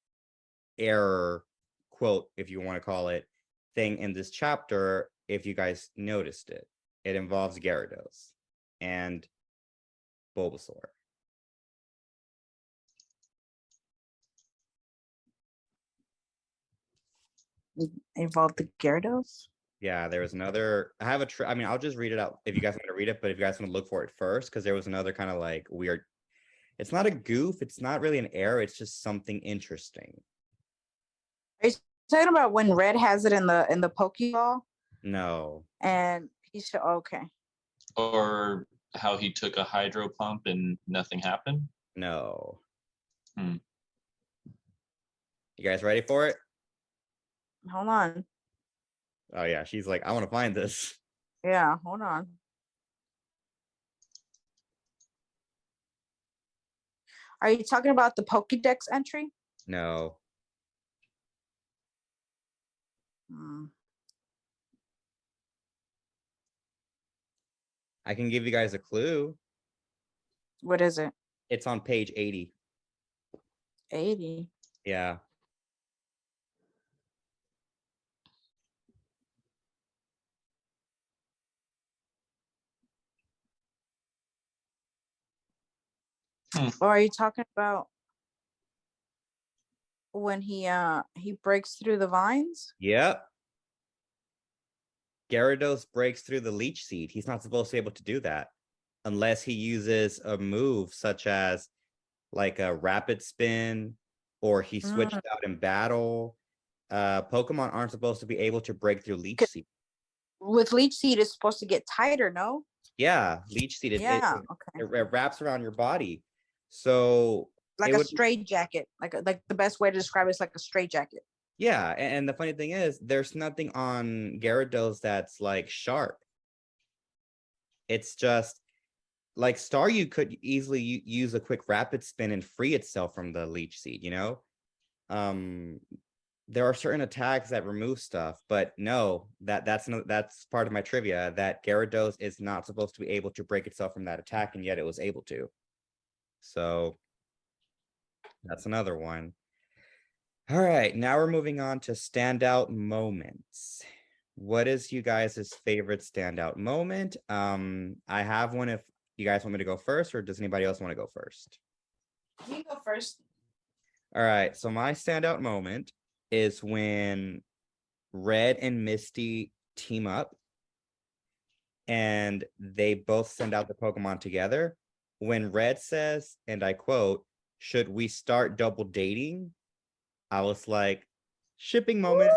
error quote, if you want to call it, thing in this chapter, if you guys noticed it. It involves Gyarados and Bulbasaur. Involved the Gyarados? Yeah, there was another. I have I mean, I'll just read it out if you guys want to read it, but if you guys want to look for it first, because there was another kind of like weird. It's not a goof. It's not really an error. It's just something interesting. Are you talking about when Red has it in the Pokeball? No. And he's okay. Or how he took a hydro pump and nothing happened. No. Hmm. You guys ready for it? Hold on. Oh yeah, she's like, I want to find this. Yeah, hold on. Are you talking about the Pokédex entry? No. I can give you guys a clue. What is it? It's on page 80. 80. Yeah. Or are you talking about when he breaks through the vines? Yep. Gyarados breaks through the leech seed. He's not supposed to be able to do that unless he uses a move such as like a rapid spin or he switched out in battle. Pokemon aren't supposed to be able to break through leech seed. With leech seed, it's supposed to get tighter, no? Yeah, leech seed. Okay. It wraps around your body. So Like a straight jacket. Like the best way to describe it is like a straight jacket. Yeah, and the funny thing is, there's nothing on Gyarados that's like sharp. It's just like Staryu could easily use a quick rapid spin and free itself from the leech seed, you know? There are certain attacks that remove stuff, but no, that's part of my trivia that Gyarados is not supposed to be able to break itself from that attack, and yet it was able to. So that's another one. All right, now we're moving on to standout moments. What is you guys' favorite standout moment? I have one if you guys want me to go first, or does anybody else want to go first? You go first. All right, so my standout moment is when Red and Misty team up and they both send out the Pokemon together. When Red says, and I quote, "Should we start double dating?" I was like, shipping moment.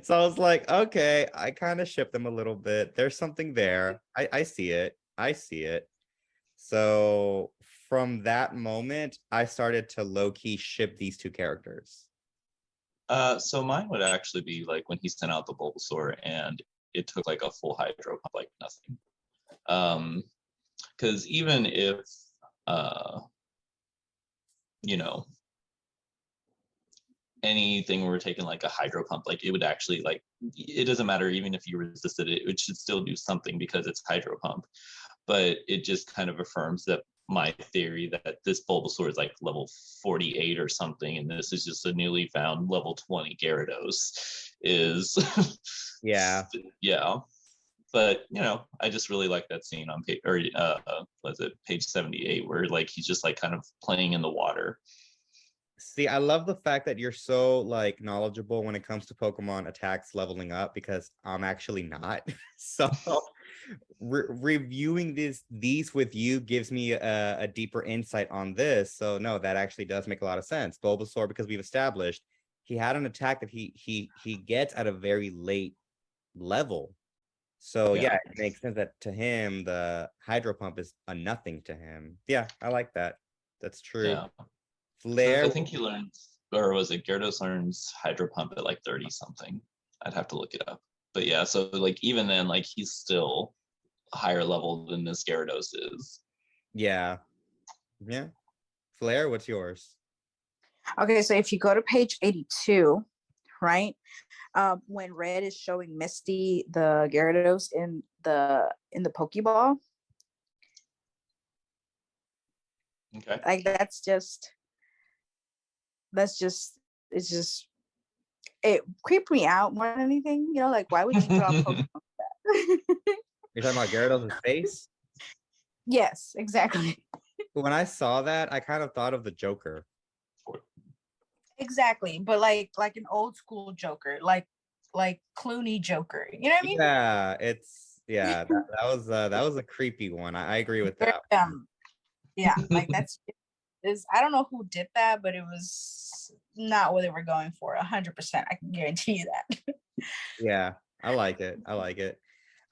So I was like, okay, I kind of ship them a little bit. There's something there. I see it. I see it. So from that moment, I started to low-key ship these two characters. So mine would actually be like when he sent out the Bulbasaur and it took like a full hydro pump like nothing. Because even if you know, anything were taking like a hydro pump, like it would actually like, it doesn't matter even if you resisted it, it should still do something because it's hydro pump. But it just kind of affirms that my theory that this Bulbasaur is like level 48 or something, and this is just a newly found level 20 Gyarados is Yeah. yeah. But you know, I just really like that scene on page or was it page 78 where like he's just like kind of playing in the water. See, I love the fact that you're so like knowledgeable when it comes to Pokemon attacks leveling up because I'm actually not. So reviewing these with you gives me a deeper insight on this. So no, that actually does make a lot of sense. Bulbasaur, because we've established he had an attack that he gets at a very late level. So yeah, it makes sense that to him the hydro pump is a nothing to him. Yeah, I like that. That's true. Yeah. Flare. I think he learns, or was it Gyarados learns hydro pump at like 30 something. I'd have to look it up. But yeah, so like even then, like he's still higher level than this Gyarados is. Yeah. Yeah. Flare, what's yours? Okay, so if you go to page 82, right? When Red is showing Misty the Gyarados in the Pokeball. Okay. Like it creeped me out more than anything, you know, like why would you draw Pokemon like that? You're talking about Gyarados' face? Yes, exactly. When I saw that, I kind of thought of the Joker. Exactly, but like an old school Joker, like Clooney Joker. You know what I mean? Yeah, that was a creepy one. I agree with that. Yeah, like I don't know who did that, but it was not what they were going for. 100%, I can guarantee you that. Yeah, I like it. I like it.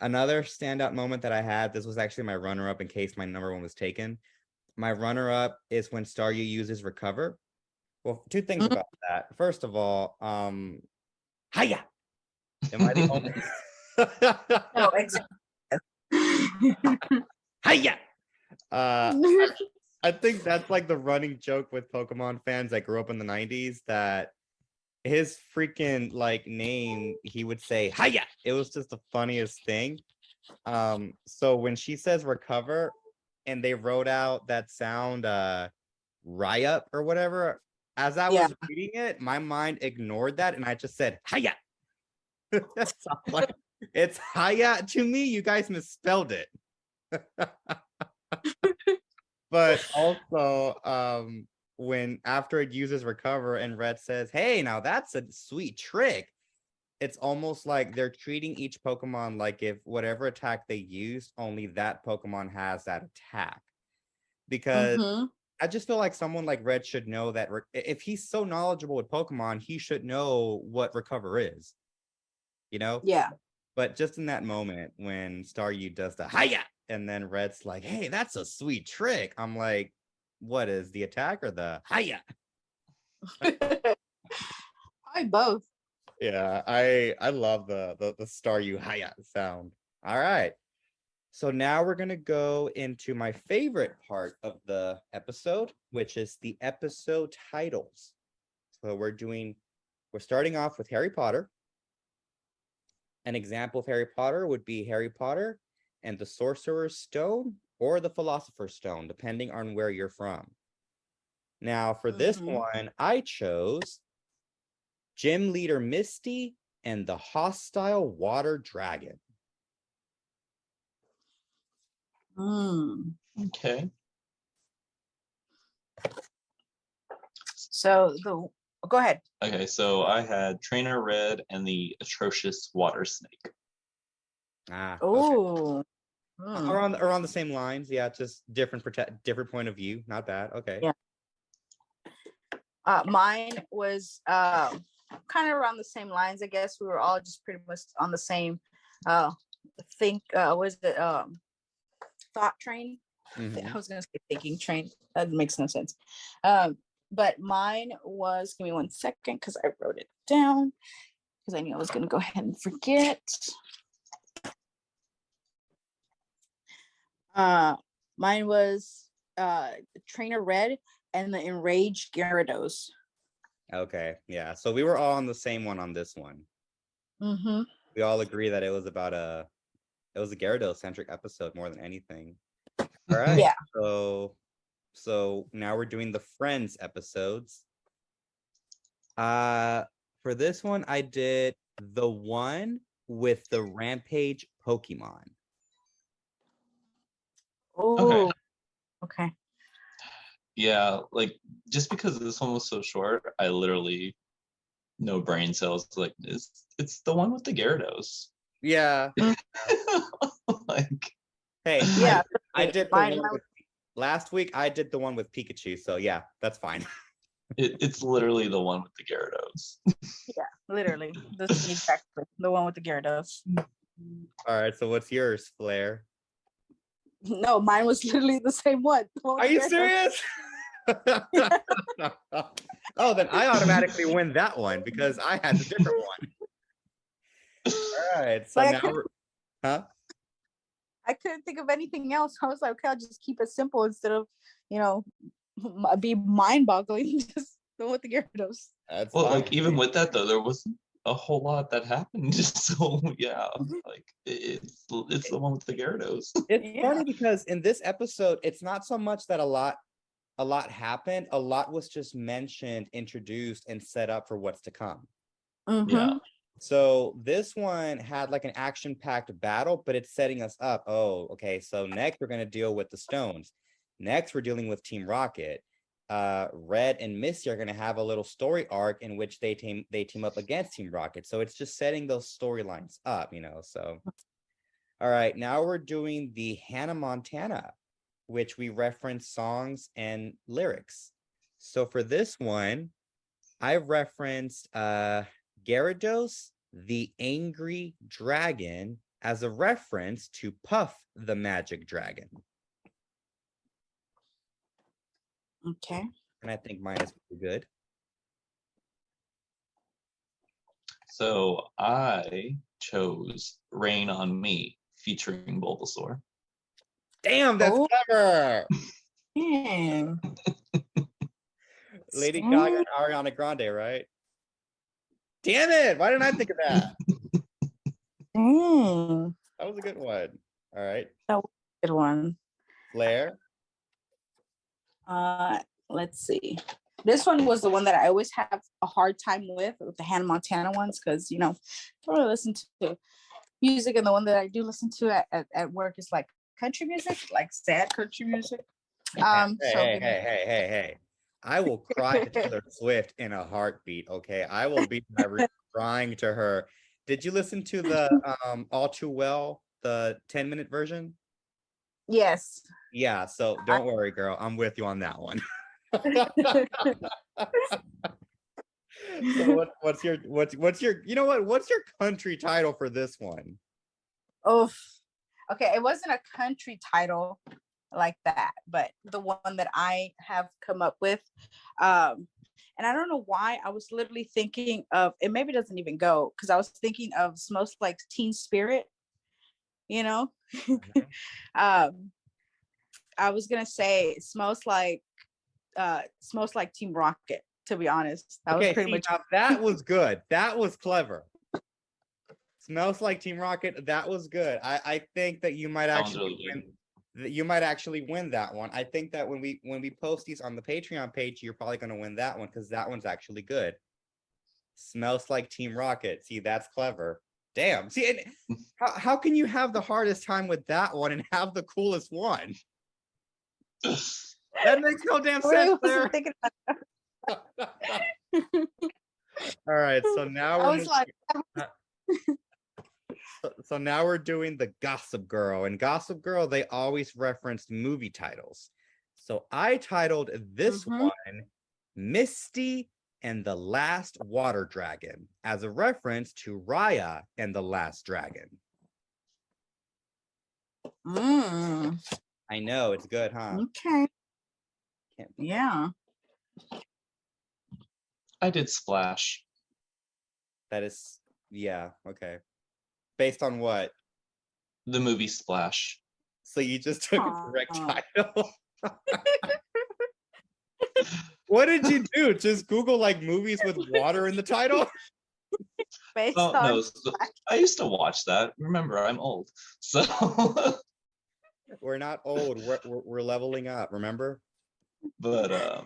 Another standout moment that I had, this was actually my runner-up in case my number one was taken. My runner-up is when Staryu uses Recover. Well, two things about that. First of all, hiya! Am I the only? No, exactly. Hiya! I think that's like the running joke with Pokemon fans that grew up in the 90s that his freaking like name, he would say hiya. It was just the funniest thing. So when she says recover and they wrote out that sound Ryup or whatever, as I was reading it, my mind ignored that and I just said hiya. So like, it's hiya to me. You guys misspelled it. But also, when after it uses recover and Red says, "Hey, now that's a sweet trick," it's almost like they're treating each Pokemon like if whatever attack they use, only that Pokemon has that attack. Because Mm-hmm. I just feel like someone like Red should know that if he's so knowledgeable with Pokemon, he should know what recover is, you know? Yeah. But just in that moment when Staryu does the hiya, and then Red's like, "Hey, that's a sweet trick." I'm like, what is the attack or the hiya? I both. Yeah, I love the Staryu hiya sound. All right. So now we're going to go into my favorite part of the episode, which is the episode titles. So we're starting off with Harry Potter. An example of Harry Potter would be Harry Potter and the Sorcerer's Stone or the Philosopher's Stone, depending on where you're from. Now, for this one, I chose Gym Leader Misty and the Hostile Water Dragon. Okay. So go ahead. Okay, so I had Trainer Red and the atrocious water snake. Okay. Oh. Around the same lines, yeah, just different point of view. Not bad. Okay. Yeah. Mine was kind of around the same lines. I guess we were all just pretty much on the same was it thought train? I was gonna say thinking train. That makes no sense. But mine was, give me 1 second because I wrote it down because I knew I was gonna go ahead and forget. Mine was Trainer Red and the enraged Gyarados. Okay, yeah. So we were all on the same one on this one. Mm-hmm. We all agree that it was a Gyarados centric episode more than anything. All right. Yeah. So now we're doing the Friends episodes. For this one, I did the one with the Rampage Pokemon. Oh. Okay. Yeah, like just because this one was so short, I literally no brain cells. Like it's the one with the Gyarados. Yeah. Like, hey, yeah, I did the one with, last week. I did the one with Pikachu, so yeah, that's fine. it's literally the one with the Gyarados. Yeah, literally, this is exactly the one with the Gyarados. All right, so what's yours, Fleur? No, mine was literally the same one. Are you serious? Oh, then I automatically win that one because I had the different one. All right, so now huh? I couldn't think of anything else. I was like, okay, I'll just keep it simple instead of, be mind-boggling. Just go with the Gyarados. That's well, fine. like even with that though, there wasn't a whole lot that happened. So yeah, like it's the one with the Gyarados. It's funny because in this episode, it's not so much that a lot happened. A lot was just mentioned, introduced, and set up for what's to come. Yeah. So this one had like an action-packed battle, but it's setting us up. Oh, okay. So next we're gonna deal with the Stones. Next we're dealing with Team Rocket. Red and Misty are gonna have a little story arc in which they team up against Team Rocket. So it's just setting those storylines up, So, all right, now we're doing the Hannah Montana, which we reference songs and lyrics. So for this one, I referenced Gyarados, the Angry Dragon, as a reference to Puff the Magic Dragon. Okay. And I think mine is pretty good. So I chose Rain on Me featuring Bulbasaur. Damn, that's clever. Damn. Lady Gaga and Ariana Grande, right? Damn it! Why didn't I think of that? Dang. That was a good one. All right. That was a good one. Fleur. Let's see. This one was the one that I always have a hard time with the Hannah Montana ones, because don't really listen to music, and the one that I do listen to at work is like country music, like sad country music. So Hey, give me. hey. I will cry to Taylor Swift in a heartbeat, okay? I will be in my room crying to her. Did you listen to the All Too Well, the 10-minute version? Yes. Yeah, so don't worry, girl. I'm with you on that one. So what's your you know what? What's your country title for this one? Oh, okay. It wasn't a country title like that, but the one that I have come up with. And I don't know why I was literally thinking of it. Maybe doesn't even go because I was thinking of Smells Like Teen Spirit. You know, um, I was gonna say smells like Team Rocket. To be honest, that was Okay, pretty see, much. now that was good. That was clever. Smells Like Team Rocket. That was good. I think that you might That one's actually really good. win. You might actually win that one. I think that when we post these on the Patreon page, you're probably going to win that one because that one's actually good. Smells Like Team Rocket. See, that's clever. Damn. See, and how can you have the hardest time with that one and have the coolest one? That makes no damn I really sense, wasn't Claire. thinking All right, so now I we're was like, so now we're doing the Gossip Girl, and Gossip Girl, they always referenced movie titles. So I titled this one Misty and the Last Water Dragon as a reference to Raya and the Last Dragon. I know, it's good, huh? okay, Can't- yeah. I did Splash. That is, yeah, okay. Based on what? The movie Splash. So you just took a correct Aw. title? What did you do? Just Google like movies with water in the title? Based Oh on no, so I used to watch that. Remember, I'm old. So We're not old. We're leveling up, remember? but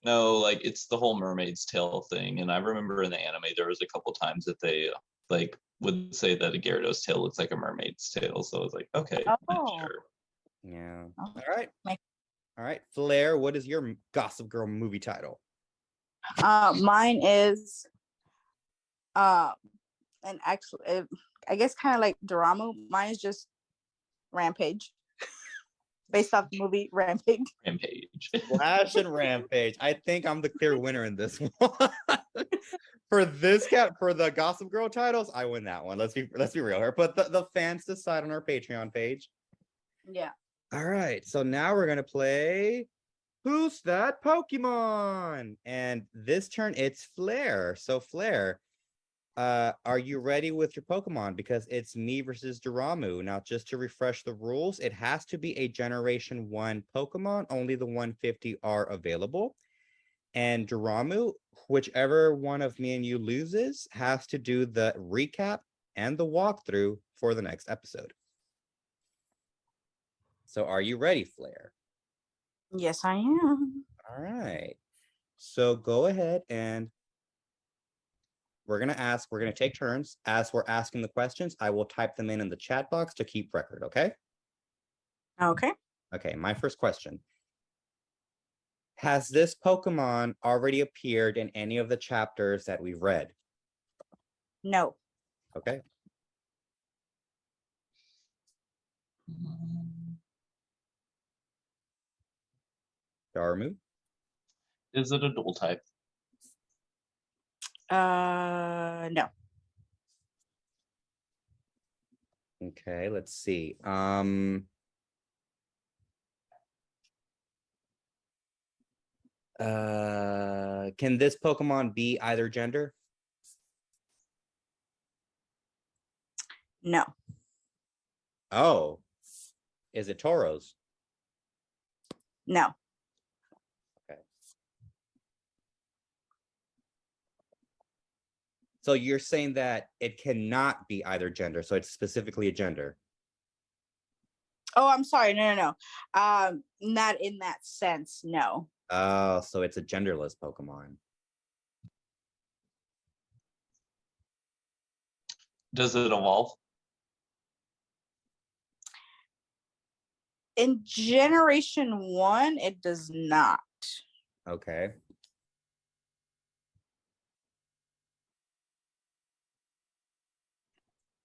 no, like it's the whole Mermaid's Tale thing. And I remember in the anime there was a couple times that they like would say that a Gyarados tail looks like a mermaid's tail. So I was like, okay, Oh. sure. Yeah. Oh. All right. All right. Fleur, what is your Gossip Girl movie title? Mine is and actually I guess kind of like Daramu. Mine is just Rampage. Based off the movie Rampage. Rampage. Flash and Rampage. I think I'm the clear winner in this one. For the Gossip Girl titles, I win that one. Let's be real here. But the fans decide on our Patreon page. Yeah. All right. So now we're gonna play Who's That Pokemon? And this turn it's Flare. So Flare, are you ready with your Pokemon? Because it's me versus Daramu. Now, just to refresh the rules, it has to be a Generation 1 Pokemon. Only the 150 are available. And Daramu, whichever one of me and you loses, has to do the recap and the walkthrough for the next episode. So are you ready, Flare? Yes, I am. All right. So go ahead and we're going to take turns. As we're asking the questions, I will type them in the chat box to keep record, okay? Okay. Okay, my first question. Has this Pokemon already appeared in any of the chapters that we've read? No. Okay. Daramu? Is it a dual type? No. Okay, let's see. Can this Pokemon be either gender? No. Oh, is it Tauros? No. Okay. So you're saying that it cannot be either gender, so it's specifically a gender. Oh, I'm sorry. No. Not in that sense. No. Oh, so it's a genderless Pokemon. Does it evolve? In Generation 1, it does not. Okay.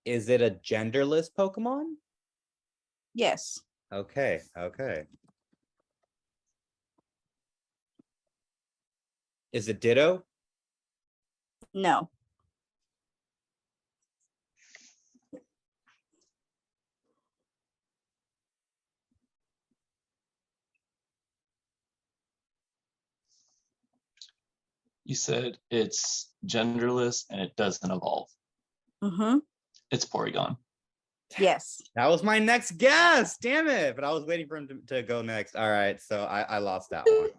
Is it a genderless Pokemon? Yes. Okay, okay. Is it Ditto? No. You said it's genderless and it doesn't evolve. Mm-hmm. It's Porygon. Yes. That was my next guess. Damn it. But I was waiting for him to go next. All right. So I lost that one.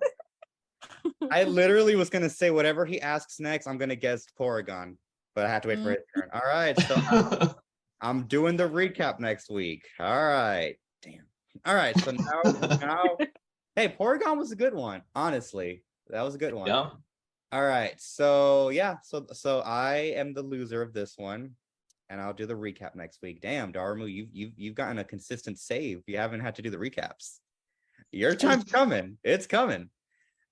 I literally was going to say whatever he asks next, I'm going to guess Porygon. But I have to wait for his turn. All right. So I'm doing the recap next week. All right. Damn. All right. So now, hey, Porygon was a good one. Honestly, that was a good one. Yeah. All right. So yeah. So I am the loser of this one, and I'll do the recap next week. Damn, Daramu, you've gotten a consistent save. You haven't had to do the recaps. Your time's coming. It's coming.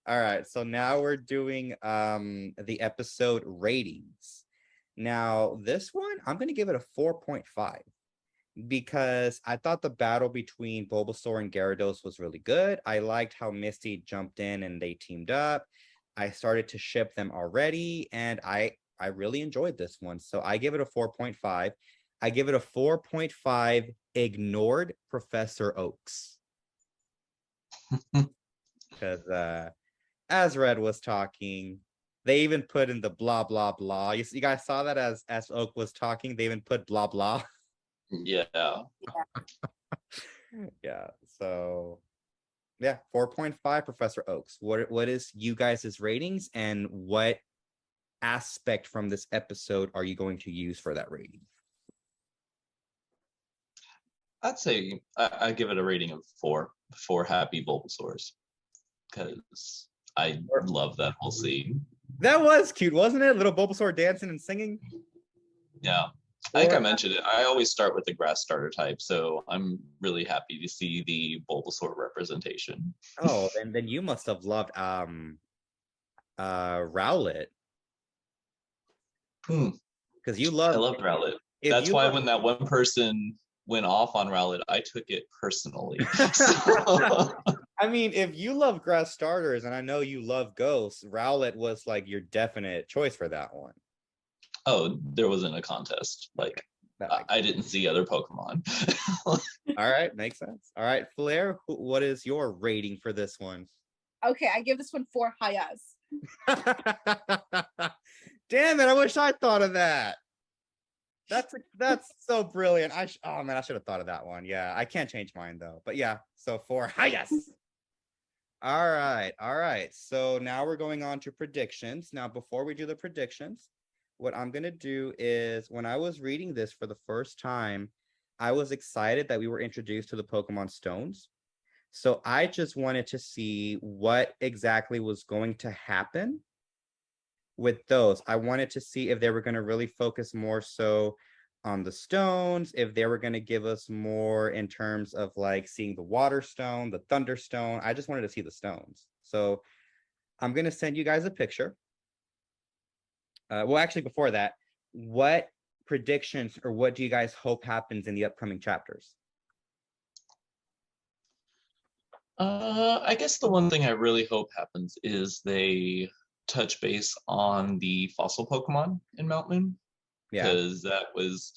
All right. So now we're doing the episode ratings. Now this one, I'm gonna give it a 4.5 because I thought the battle between Bulbasaur and Gyarados was really good. I liked how Misty jumped in and they teamed up. I started to ship them already, and I really enjoyed this one. So I give it a 4.5. I give it a 4.5 ignored Professor Oaks. Because as Red was talking, they even put in the blah blah blah. You guys saw that as Oak was talking, they even put blah blah. Yeah. Yeah. So yeah, 4.5 Professor Oaks. What is you guys' ratings, and what aspect from this episode are you going to use for that rating? I'd say I give it a rating of 4 happy Bulbasaurs. Because I love that whole scene. That was cute, wasn't it? Little Bulbasaur dancing and singing. Yeah. I think I mentioned it. I always start with the grass starter type, so I'm really happy to see the Bulbasaur representation. Oh, and then you must have loved Rowlet. Because you I love loved Rowlet. That's why when that one person went off on Rowlet, I took it personally. I mean, if you love grass starters, and I know you love ghosts, Rowlet was like your definite choice for that one. Oh, there wasn't a contest. Like, I didn't see other Pokemon. All right, makes sense. All right, Fleur, what is your rating for this one? Okay, I give this one 4 Hayas. Damn it! I wish I thought of that. That's so brilliant. Oh man, I should have thought of that one. Yeah, I can't change mine though. But yeah, so 4 Hayas. All right. So now we're going on to predictions. Now, before we do the predictions, what I'm going to do is, when I was reading this for the first time, I was excited that we were introduced to the Pokemon Stones. So I just wanted to see what exactly was going to happen with those. I wanted to see if they were going to really focus more so on the stones, if they were going to give us more in terms of like seeing the water stone, the thunder stone. I just wanted to see the stones. So I'm going to send you guys a picture. Well, actually, before that, what predictions or what do you guys hope happens in the upcoming chapters? I guess the one thing I really hope happens is they touch base on the fossil Pokemon in Mount Moon. Yeah. Because that was,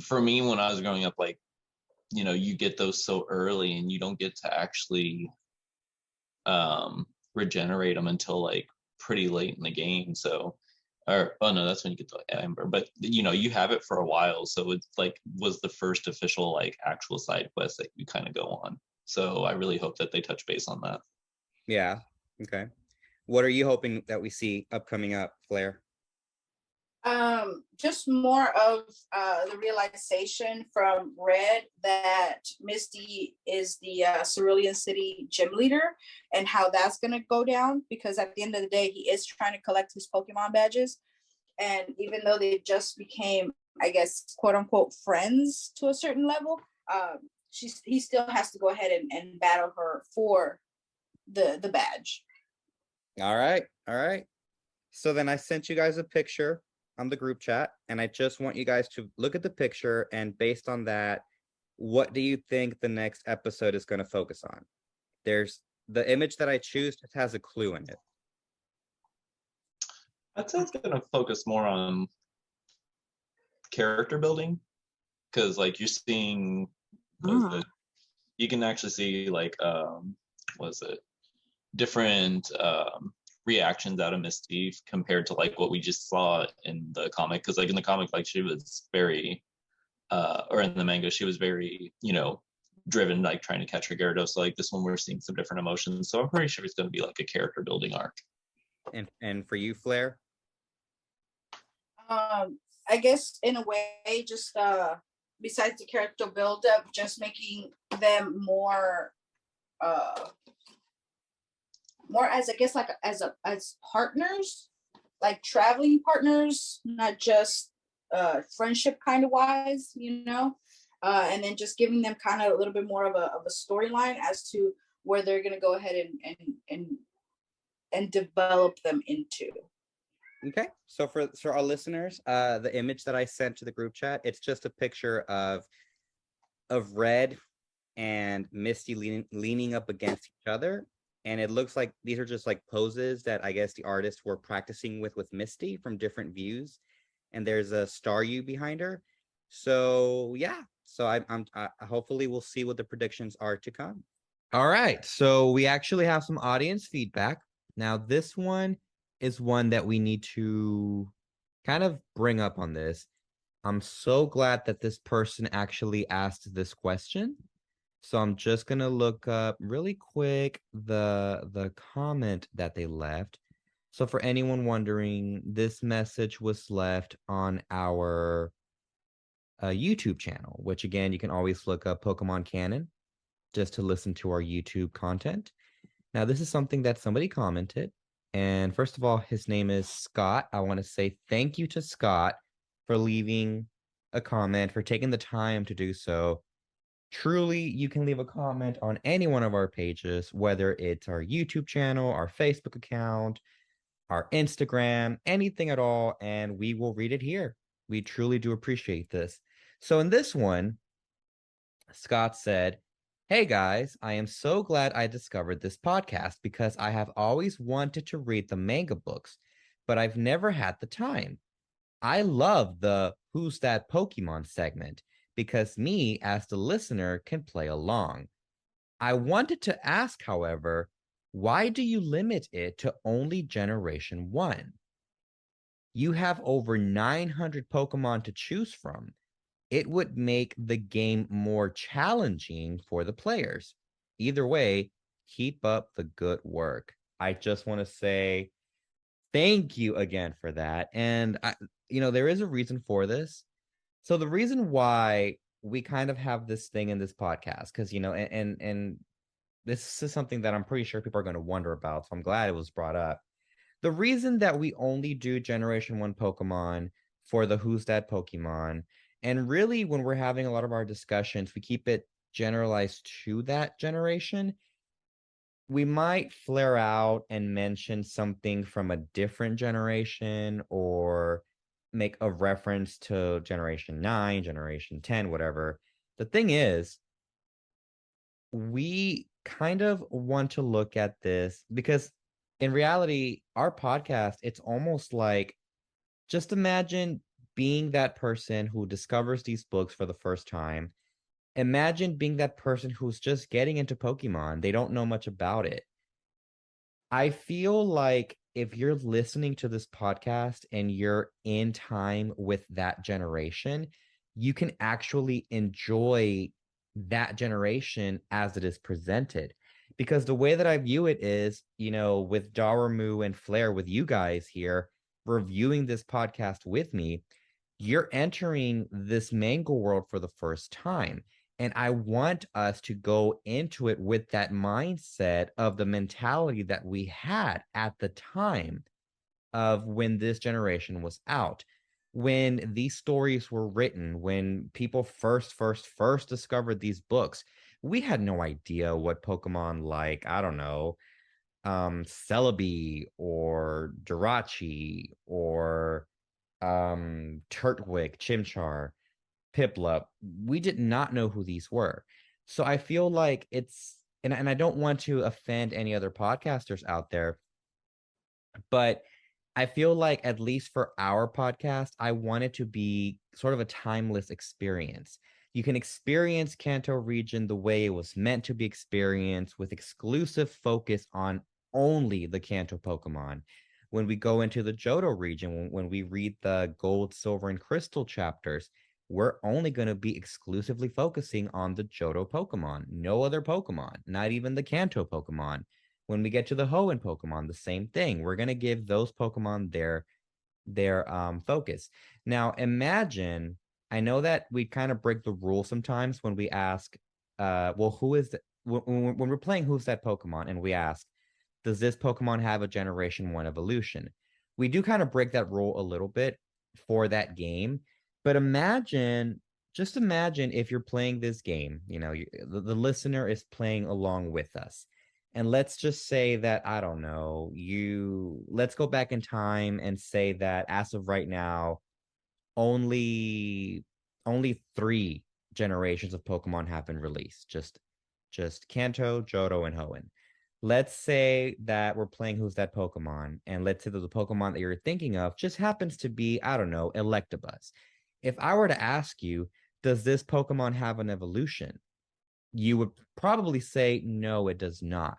for me, when I was growing up, like, you know, you get those so early and you don't get to actually regenerate them until like pretty late in the game. So, or oh no, that's when you get to Amber. But you know, you have it for a while, so it's like was the first official like actual side quest that you kind of go on. So I really hope that they touch base on that. Yeah. Okay. What are you hoping that we see upcoming up, Fleur? Just more of the realization from Red that Misty is the Cerulean City gym leader, and how that's going to go down, because at the end of the day, he is trying to collect his Pokemon badges. And even though they just became, I guess, quote unquote, friends to a certain level, he still has to go ahead and battle her for the badge. All right. All right. So then I sent you guys a picture on the group chat, and I just want you guys to look at the picture, and based on that, what do you think the next episode is going to focus on? There's the image that I choose just has a clue in it. I'd say it's gonna focus more on character building, because like you're seeing, you can actually see like different reactions out of Misty compared to like what we just saw in the comic. Because like in the comic, like she was very or in the manga, she was very, driven, like trying to catch her Gyarados. So like this one, we're seeing some different emotions. So I'm pretty sure it's going to be like a character building arc. And for you, Fleur? I guess in a way, just besides the character build up, just making them more as, I guess, like as partners, like traveling partners, not just friendship kind of wise, and then just giving them kind of a little bit more of a storyline as to where they're going to go ahead and develop them into. Okay, so for our listeners, the image that I sent to the group chat, it's just a picture of Red and Misty leaning up against each other, and it looks like these are just like poses that I guess the artists were practicing with Misty from different views, and there's a Staryu behind her. So yeah, so I hopefully we'll see what the predictions are to come. All right, so we actually have some audience feedback. Now this one is one that we need to kind of bring up on this. I'm so glad that this person actually asked this question. So I'm just gonna look up really quick the comment that they left. So for anyone wondering, this message was left on our YouTube channel, which again, you can always look up Pokemon Canon just to listen to our YouTube content. Now, this is something that somebody commented. And first of all, his name is Scott. I want to say thank you to Scott for leaving a comment, for taking the time to do so. Truly, you can leave a comment on any one of our pages, whether it's our YouTube channel, our Facebook account, our Instagram, anything at all, and we will read it here. We truly do appreciate this. So in this one, Scott said, "Hey guys, I am so glad I discovered this podcast because I have always wanted to read the manga books, but I've never had the time. I love the Who's That Pokemon segment because me, as the listener, can play along. I wanted to ask, however, why do you limit it to only Generation 1? You have over 900 Pokemon to choose from. It would make the game more challenging for the players. Either way, keep up the good work." I just want to say thank you again for that. And there is a reason for this. So the reason why we kind of have this thing in this podcast, because and this is something that I'm pretty sure people are going to wonder about. So I'm glad it was brought up. The reason that we only do Generation 1 Pokemon for the Who's That Pokemon, and really when we're having a lot of our discussions, we keep it generalized to that generation. We might flare out and mention something from a different generation or make a reference to Generation 9, Generation 10, whatever. The thing is, we kind of want to look at this because in reality, our podcast, it's almost like, just imagine being that person who discovers these books for the first time. Imagine being that person who's just getting into Pokemon. They don't know much about it. I feel like if you're listening to this podcast and you're in time with that generation, you can actually enjoy that generation as it is presented. Because the way that I view it is, with Daramu and Fleur, with you guys here reviewing this podcast with me, you're entering this manga world for the first time. And I want us to go into it with that mindset of the mentality that we had at the time of when this generation was out. when these stories were written, when people first discovered these books, we had no idea what Pokemon like, I don't know, Celebi or Jirachi or Turtwig, Chimchar, Piplup. We did not know who these were. So I feel like it's, and I don't want to offend any other podcasters out there, but I feel like at least for our podcast, I want it to be sort of a timeless experience. You can experience Kanto region the way it was meant to be experienced, with exclusive focus on only the Kanto Pokemon. When we go into the Johto region, when we read the Gold, Silver, and Crystal chapters, we're only going to be exclusively focusing on the Johto Pokemon, no other Pokemon, not even the Kanto Pokemon. When we get to the Hoenn Pokemon, the same thing. We're going to give those Pokemon their focus. Now, imagine, I know that we kind of break the rule sometimes when we ask, well, who is the, when we're playing Who's That Pokemon, and we ask, does this Pokemon have a Generation 1 evolution? We do kind of break that rule a little bit for that game, but just imagine if you're playing this game, the listener is playing along with us. And let's just say that, I don't know, let's go back in time and say that as of right now, only 3 generations of Pokemon have been released. Just Kanto, Johto, and Hoenn. Let's say that we're playing Who's That Pokemon, and let's say that the Pokemon that you're thinking of just happens to be, I don't know, Electabuzz. If I were to ask you, does this Pokemon have an evolution? You would probably say, no, it does not,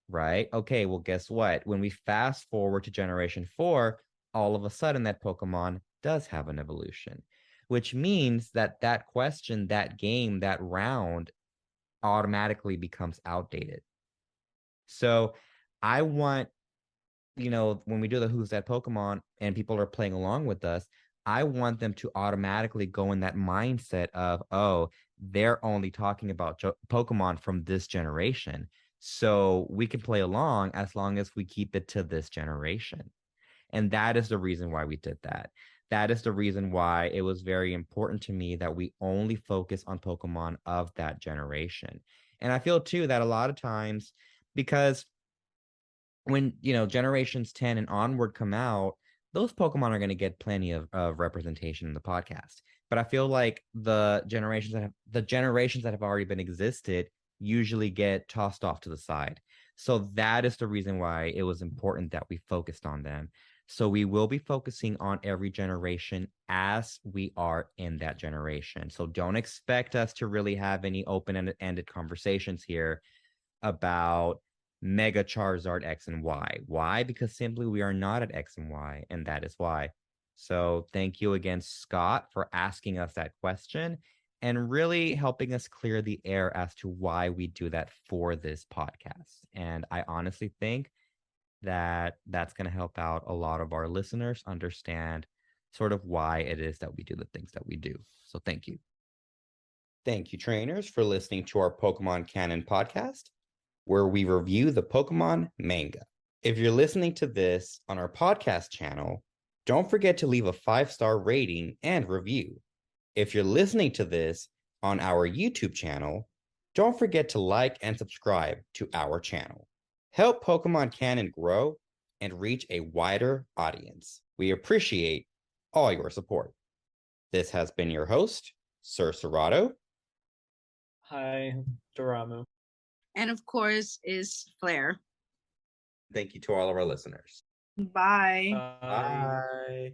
right? Okay, well, guess what? When we fast forward to Generation 4, all of a sudden that Pokemon does have an evolution, which means that that question, that game, that round automatically becomes outdated. So I want, when we do the Who's That Pokemon and people are playing along with us, I want them to automatically go in that mindset of, oh, they're only talking about Pokemon from this generation. So we can play along as long as we keep it to this generation. And that is the reason why we did that. That is the reason why it was very important to me that we only focus on Pokemon of that generation. And I feel too that a lot of times, because when generations 10 and onward come out, those Pokemon are going to get plenty of representation in the podcast. But I feel like the generations that have already been existed usually get tossed off to the side. So that is the reason why it was important that we focused on them. So we will be focusing on every generation as we are in that generation. So don't expect us to really have any open-ended conversations here about Mega Charizard X and Y. Why? Because simply we are not at X and Y, and that is why. So thank you again, Scott, for asking us that question and really helping us clear the air as to why we do that for this podcast. And I honestly think that that's going to help out a lot of our listeners understand sort of why it is that we do the things that we do. So thank you. Thank you, trainers, for listening to our Pokemon Canon podcast, where we review the Pokemon manga. If you're listening to this on our podcast channel, don't forget to leave a 5-star rating and review. If you're listening to this on our YouTube channel, don't forget to like and subscribe to our channel. Help Pokemon Canon grow and reach a wider audience. We appreciate all your support. This has been your host, Sir Serrato. Hi, Daramu. And of course is Fleur. Thank you to all of our listeners. Bye. Bye. Bye.